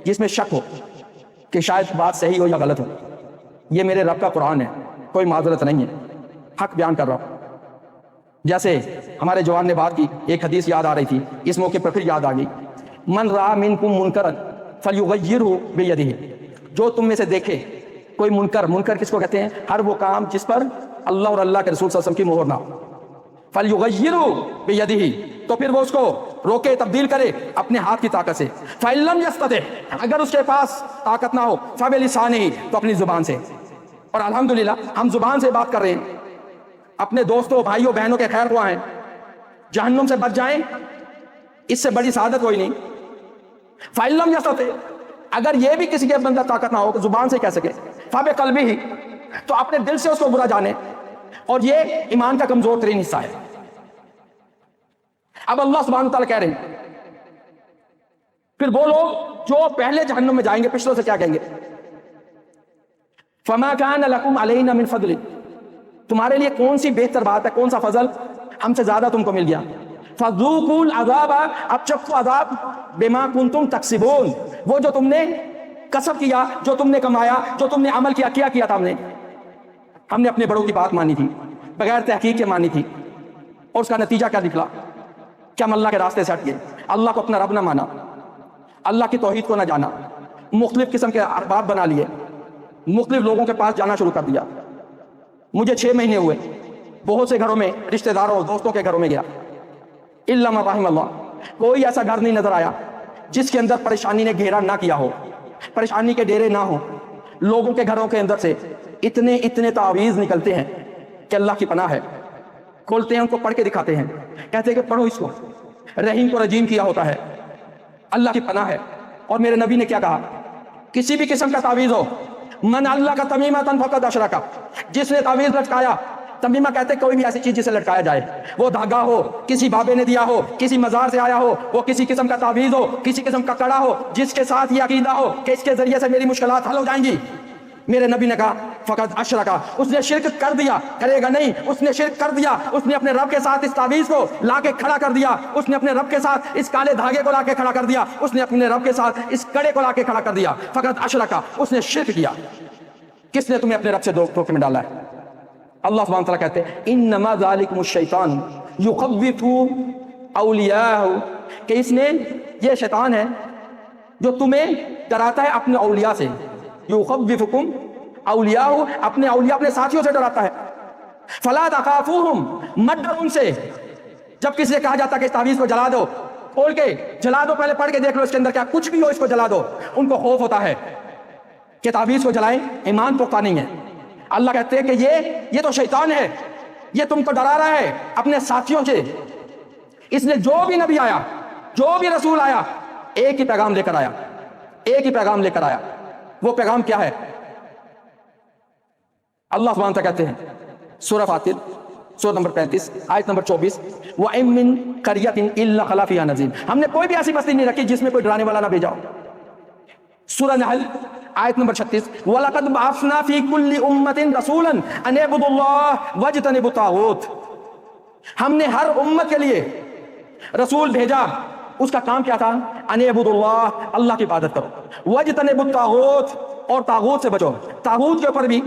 جس میں شک ہو کہ شاید بات صحیح ہو یا غلط ہو. یہ میرے رب کا قرآن ہے، کوئی معذرت نہیں ہے، حق بیان کر رہا ہوں۔ جیسے ہمارے جوان نے بات کی، ایک حدیث یاد آ رہی تھی، اس موقع پر پھر یاد آ گئی، من رأى منکم منکرا فلیغیرہ بیدہ، جو تم میں سے دیکھے کوئی منکر کس کو کہتے ہیں؟ ہر وہ کام جس پر اللہ اور اللہ کے رسول صلی اللہ علیہ وسلم کی مہر نہ ہو، فلیغیرہ بیدہ، تو پھر وہ اس کو روکے، تبدیل کرے اپنے ہاتھ کی طاقت سے، فإن لم یستطع، اگر اس کے پاس طاقت نہ ہو، فبلسانہ، تو اپنی زبان سے۔ اور الحمدللہ ہم زبان سے بات کر رہے ہیں، اپنے دوستوں بھائیوں بہنوں کے خیر خواہ ہیں، جہنم سے بچ جائیں، اس سے بڑی سعادت کوئی نہیں۔ فإن لم یستطع، اگر یہ بھی کسی کے اندر طاقت نہ ہو تو زبان سے کہہ سکے، فبقلبہ، تو اپنے دل سے اس کو برا جانے، اور یہ ایمان کا کمزور ترین حصہ ہے۔ اب اللہ سبحانہ وتعالیٰ کہہ رہے ہیں، پھر وہ لوگ جو پہلے جہنم میں جائیں گے پچھلوں سے کیا کہیں گے؟ فما کان لکم علینا من فضل، تمہارے لیے کون سی بہتر بات ہے، کون سا فضل ہم سے زیادہ تم کو مل گیا؟ فذوقوا العذاب، اب چکھو عذاب، بما کنتم تکسبون، وہ جو تم نے کسب کیا، جو تم نے کمایا، جو تم نے عمل کیا تھا ہم نے اپنے بڑوں کی بات مانی تھی، بغیر تحقیق کے مانی تھی، اور اس کا نتیجہ کیا نکلا کہ ہم اللہ کے راستے سے ہٹ گئے، اللہ کو اپنا رب نہ مانا، اللہ کی توحید کو نہ جانا، مختلف قسم کے ارباب بنا لیے، مختلف لوگوں کے پاس جانا شروع کر دیا۔ مجھے 6 مہینے ہوئے، بہت سے گھروں میں، رشتہ داروں دوستوں کے گھروں میں گیا، الا من رحم اللہ، کوئی ایسا گھر نہیں نظر آیا جس کے اندر پریشانی نے گھیرا نہ کیا ہو، پریشانی کے ڈیرے نہ ہو۔ لوگوں کے گھروں کے اندر سے اتنے تعویذ نکلتے ہیں کہ اللہ کی پناہ ہے، کھولتے ہیں ان کو پڑھ کے دکھاتے ہیں، کہتے ہیں کہ پڑھو اس کو، رحیم کو رجیم کیا ہوتا ہے، اللہ کی پناہ ہے۔ اور میرے نبی نے کیا کہا؟ کسی بھی قسم کا تعویذ ہو، من اللہ کا تمیمۃ فقد اشرک، جس نے تعویذ لٹکایا، تمیمہ کہتے ہیں کوئی بھی ایسی چیز جسے لٹکایا جائے، وہ دھاگا ہو، کسی بابے نے دیا ہو، کسی مزار سے آیا ہو، وہ کسی قسم کا تعویذ ہو، کسی قسم کا کڑا ہو، جس کے ساتھ یہ عقیدہ ہو کہ اس کے ذریعے سے میری مشکلات حل ہو جائیں گی، میرے نبی نے کہا فقد اشرکا، اس نے شرک کر دیا، کرے گا نہیں، اس نے شرک کر دیا، اس نے اپنے رب کے ساتھ اس تعویذ کو لا کے کھڑا کر دیا، اس نے اپنے رب کے ساتھ اس کالے دھاگے کو لا کے کھڑا کر دیا، اس نے اپنے رب کے ساتھ اس کڑے کو لا کے کھڑا کر دیا، فقد اشرکا، اس نے شرک کیا۔ کس نے تمہیں اپنے رب سے دھوکے میں ڈالا ہے؟ اللہ سبحانہ وتعالیٰ کہتے ہیں انما ذالکم الشیطان یخوف اولیاءہ، کہ اس نے، یہ شیطان ہے جو تمہیں ڈراتا ہے اپنے اولیاء سے، یخوفکم اولیاءہ، اپنے اولیاء اپنے ساتھیوں سے ڈراتا ہے، فلا تخافوہم، مت ڈرو ان سے۔ جب کسی سے کہا جاتا ہے کہ اس تعویذ کو جلا دو، کھول کے جلا دو، پہلے پڑھ کے دیکھ لو اس کے اندر کیا، کچھ بھی ہو اس کو جلا دو، ان کو خوف ہوتا ہے کہ تعویذ کو جلائیں، ایمان پختہ نہیں ہے۔ اللہ کہتے ہیں کہ یہ تو شیطان ہے، یہ تم کو ڈرا رہا ہے اپنے ساتھیوں سے۔ اس نے جو بھی نبی آیا، جو بھی رسول آیا، ایک ہی پیغام لے کر آیا، ایک ہی پیغام لے کر آیا۔ وہ پیغام کیا ہے؟ اللہ سبحانہ وتعالیٰ کہتے ہیں سورہ فاطر، سورہ نمبر 35 آیت نمبر 24، وَإِن مِّن قَرْيَةٍ إِلَّا خَلَا فِيهَا نَذِيرٌ، ہم نے کوئی بھی ایسی بستی نہیں رکھی جس میں کوئی ڈرانے والا نہ بھیجا ہو۔ سورہ نحل آیت نمبر 36، وَلَقَدْ بَعَثْنَا فِي كُلِّ أُمَّةٍ رَسُولًا أَنِ اعْبُدُوا اللَّهَ وَاجْتَنِبُوا الطَّاغُوتَ، ہم نے ہر امت کے لیے رسول بھیجا، اس کا کام کیا تھا؟ أَنِ اعْبُدُوا اللَّهَ، اللہ کی عبادت کرو، وَاجْتَنِبُوا الطَّاغُوتَ، اور طاغوت سے بچو۔ طاغوت کے اوپر بھی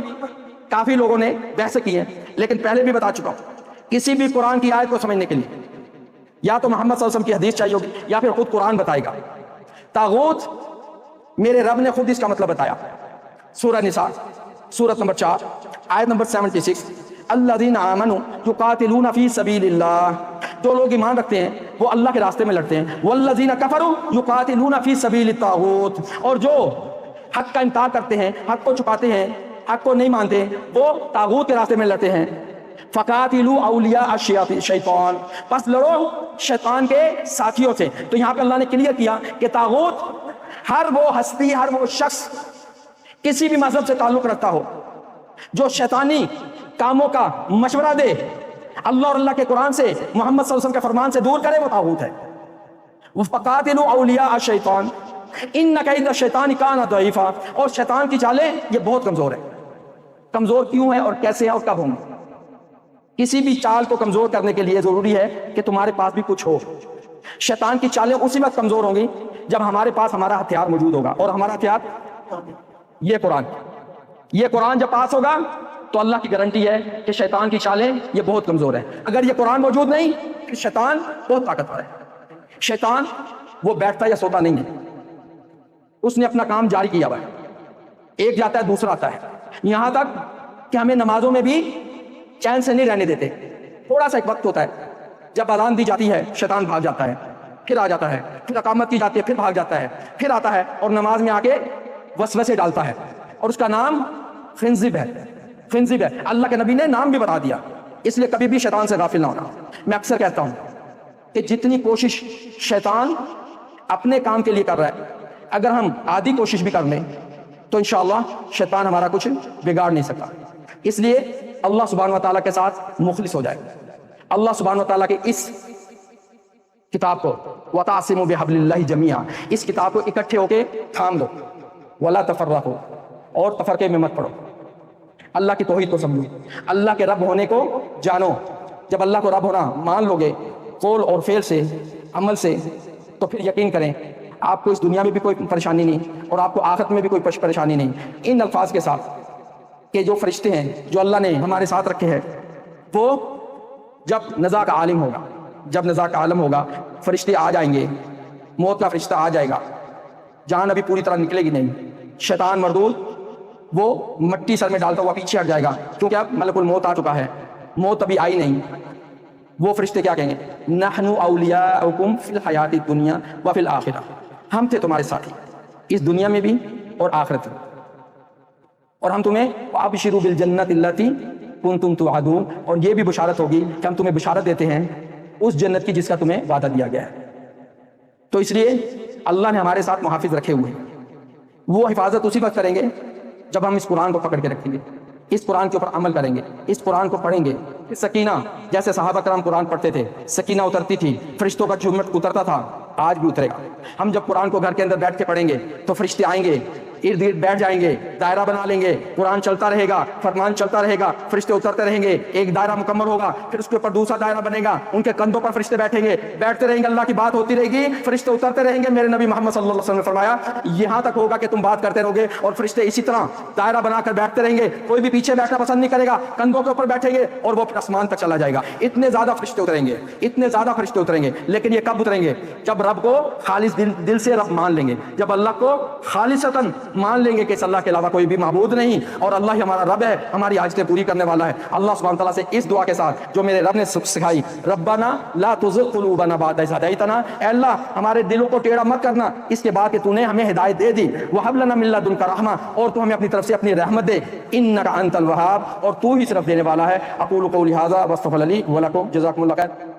کافی لوگوں نے بحث کی ہے، لیکن پہلے بھی بتا چکا ہوں، کسی بھی قرآن کی آیت کو سمجھنے کے لیے یا تو محمد صلی اللہ علیہ وسلم کی حدیث چاہیے ہوگی یا پھر خود قرآن بتائے گا۔ طاغوت میرے رب نے خود اس کا مطلب بتایا، سورہ نساء سورۃ نمبر 4 آیت نمبر 76، الذین آمنوا یقاتلون فی سبیل اللہ، جو لوگ ایمان رکھتے ہیں وہ اللہ کے راستے میں لڑتے ہیں، والذین کفروا یقاتلون فی سبیل الطاغوت، اور جو حق کا انکار کرتے ہیں، حق کو چھپاتے ہیں، حق کو نہیں مانتے، وہ طاغوت کے راستے میں لڑتے ہیں۔ فقاتلوا اولیاء الشیطان، پس لڑو شیطان کے ساتھیوں سے۔ تو یہاں پہ اللہ نے کلیئر کیا کہ طاغوت ہر وہ ہستی، ہر وہ شخص کسی بھی مذہب سے تعلق رکھتا ہو جو شیطانی کاموں کا مشورہ دے، اللہ اور اللہ کے قرآن سے، محمد صلی اللہ علیہ وسلم کے فرمان سے دور کرے، وہ طاغوت ہے۔ فقاتلوا اولیاء الشیطان ان کید الشیطان کان ضعیفا، اور شیطان کی چالیں یہ بہت کمزور ہے۔ کمزور کیوں ہے اور کیسے ہے اور کب ہوں گے؟ کسی بھی چال کو کمزور کرنے کے لیے ضروری ہے کہ تمہارے پاس بھی کچھ ہو۔ شیطان کی چالیں اسی وقت کمزور ہوں گی جب ہمارے پاس ہمارا ہتھیار موجود ہوگا، اور ہمارا ہتھیار یہ قرآن۔ یہ قرآن جب پاس ہوگا تو اللہ کی گارنٹی ہے کہ شیطان کی چالیں یہ بہت کمزور ہے. اگر یہ قرآن موجود نہیں پھر شیطان بہت طاقتور ہے. شیطان وہ بیٹھتا یا سوتا نہیں ہے, اس نے اپنا کام جاری کیا ہوا ہے. ایک جاتا ہے دوسرا آتا ہے, یہاں تک کہ ہمیں نمازوں میں بھی چین سے نہیں رہنے دیتے. تھوڑا سا ایک وقت ہوتا ہے جب اذان دی جاتی ہے شیطان بھاگ جاتا ہے, پھر آ جاتا ہے, پھر اقامت کی جاتی ہے, پھر بھاگ جاتا ہے, پھر آتا ہے اور نماز میں آ کے وسوسے ڈالتا ہے, اور اس کا نام خنزب ہے. خنزب ہے, اللہ کے نبی نے نام بھی بتا دیا. اس لیے کبھی بھی شیطان سے غافل نہ ہونا. میں اکثر کہتا ہوں کہ جتنی کوشش شیطان اپنے کام کے لیے کر رہا ہے, اگر ہم آدھی کوشش بھی کر لیں تو انشاءاللہ شیطان ہمارا کچھ بگاڑ نہیں سکتا. اس لیے اللہ سبحانہ و تعالیٰ کے ساتھ مخلص ہو جائے. اللہ سبحانہ و تعالیٰ کے اس کتاب کو وَتَعْصِمُوا بِحَبْلِ اللَّهِ جَمِيعًا, اس کتاب کو اکٹھے ہو کے تھام دو. وَلَا تَفَرَّقُوا, اور تفرقے میں مت پڑو. اللہ کی توحید کو سمجھو, اللہ کے رب ہونے کو جانو. جب اللہ کو رب ہونا مان لو گے قول اور فعل سے, عمل سے, تو پھر یقین کریں آپ کو اس دنیا میں بھی کوئی پریشانی نہیں اور آپ کو آخرت میں بھی کوئی پریشانی نہیں. ان الفاظ کے ساتھ کہ جو فرشتے ہیں جو اللہ نے ہمارے ساتھ رکھے ہیں, وہ جب نزا کا عالم ہوگا, جب نزا کا عالم ہوگا, فرشتے آ جائیں گے, موت کا فرشتہ آ جائے گا, جان ابھی پوری طرح نکلے گی نہیں. شیطان مردود وہ مٹی سر میں ڈالتا ہوا پیچھے ہٹ جائے گا, کیونکہ اب ملک الموت آ چکا ہے, موت ابھی آئی نہیں. وہ فرشتے کیا کہیں گے؟ نحن اولیاؤکم فی الحیات الدنیا وفی الآخرہ, ہم تھے تمہارے ساتھی اس دنیا میں بھی اور آخرت میں, اور ہم تمہیں وابشروا بالجنۃ التی کنتم توعدون, اور یہ بھی بشارت ہوگی کہ ہم تمہیں بشارت دیتے ہیں اس جنت کی جس کا تمہیں وعدہ دیا گیا ہے. تو اس لیے اللہ نے ہمارے ساتھ محافظ رکھے ہوئے ہیں. وہ حفاظت اسی وقت کریں گے جب ہم اس قرآن کو پکڑ کے رکھیں گے, اس قرآن کے اوپر عمل کریں گے, اس قرآن کو پڑھیں گے. سکینہ, جیسے صحابہ کرام قرآن پڑھتے تھے سکینہ اترتی تھی, فرشتوں کا جھومٹ اترتا تھا, آج بھی اترے گا. ہم جب قرآن کو گھر کے اندر بیٹھ کے پڑھیں گے تو فرشتے آئیں گے, ارد گرد بیٹھ جائیں گے, دائرہ بنا لیں گے, قرآن چلتا رہے گا, فرمان چلتا رہے گا, فرشتے اترتے رہیں گے, ایک دائرہ مکمل ہوگا, پھر اس کے اوپر دوسرا دائرہ بنے گا, ان کے کندھوں پر فرشتے بیٹھیں گے, بیٹھتے رہیں گے, اللہ کی بات ہوتی رہے گی, فرشتے اترتے رہیں گے. میرے نبی محمد صلی اللہ علیہ وسلم نے فرمایا یہاں تک ہوگا کہ تم بات کرتے رہو گے اور فرشتے اسی طرح دائرہ بنا کر بیٹھتے رہیں گے, کوئی بھی پیچھے بیٹھنا پسند نہیں کرے گا, کندھوں کے اوپر بیٹھیں گے اور وہ پھر آسمان تک چلا جائے گا. اتنے زیادہ فرشتے اتریں گے, اتنے زیادہ فرشتے اتریں گے. لیکن یہ کب اتریں گے؟ جب رب کو خالص دل سے رب مان لیں گے, جب اللہ کو خالصتاً مان لیں گے کہ اللہ کے علاوہ کوئی بھی معبود نہیں اور اللہ ہی ہمارا رب ہے, ہماری حاجتیں پوری کرنے والا ہے. اللہ سبحانہ تعالیٰ سے اس دعا کے ساتھ جو میرے رب نے سکھائی, ربنا لا تزغ قلوبنا بعد اذ ہدیتنا, اے اللہ ہمارے دلوں کو ٹیڑھا مت کرنا اس کے بعد کہ تو نے ہمیں ہدایت دے دی, وہب لنا من لدنک رحمہ, اور تو ہمیں اپنی طرف سے اپنی رحمت دے, انک انت الوہاب, اور تو ہی صرف دینے والا ہے. اقول قولی ھذا واستغفر لی ولکم, جزاکم اللہ خیر.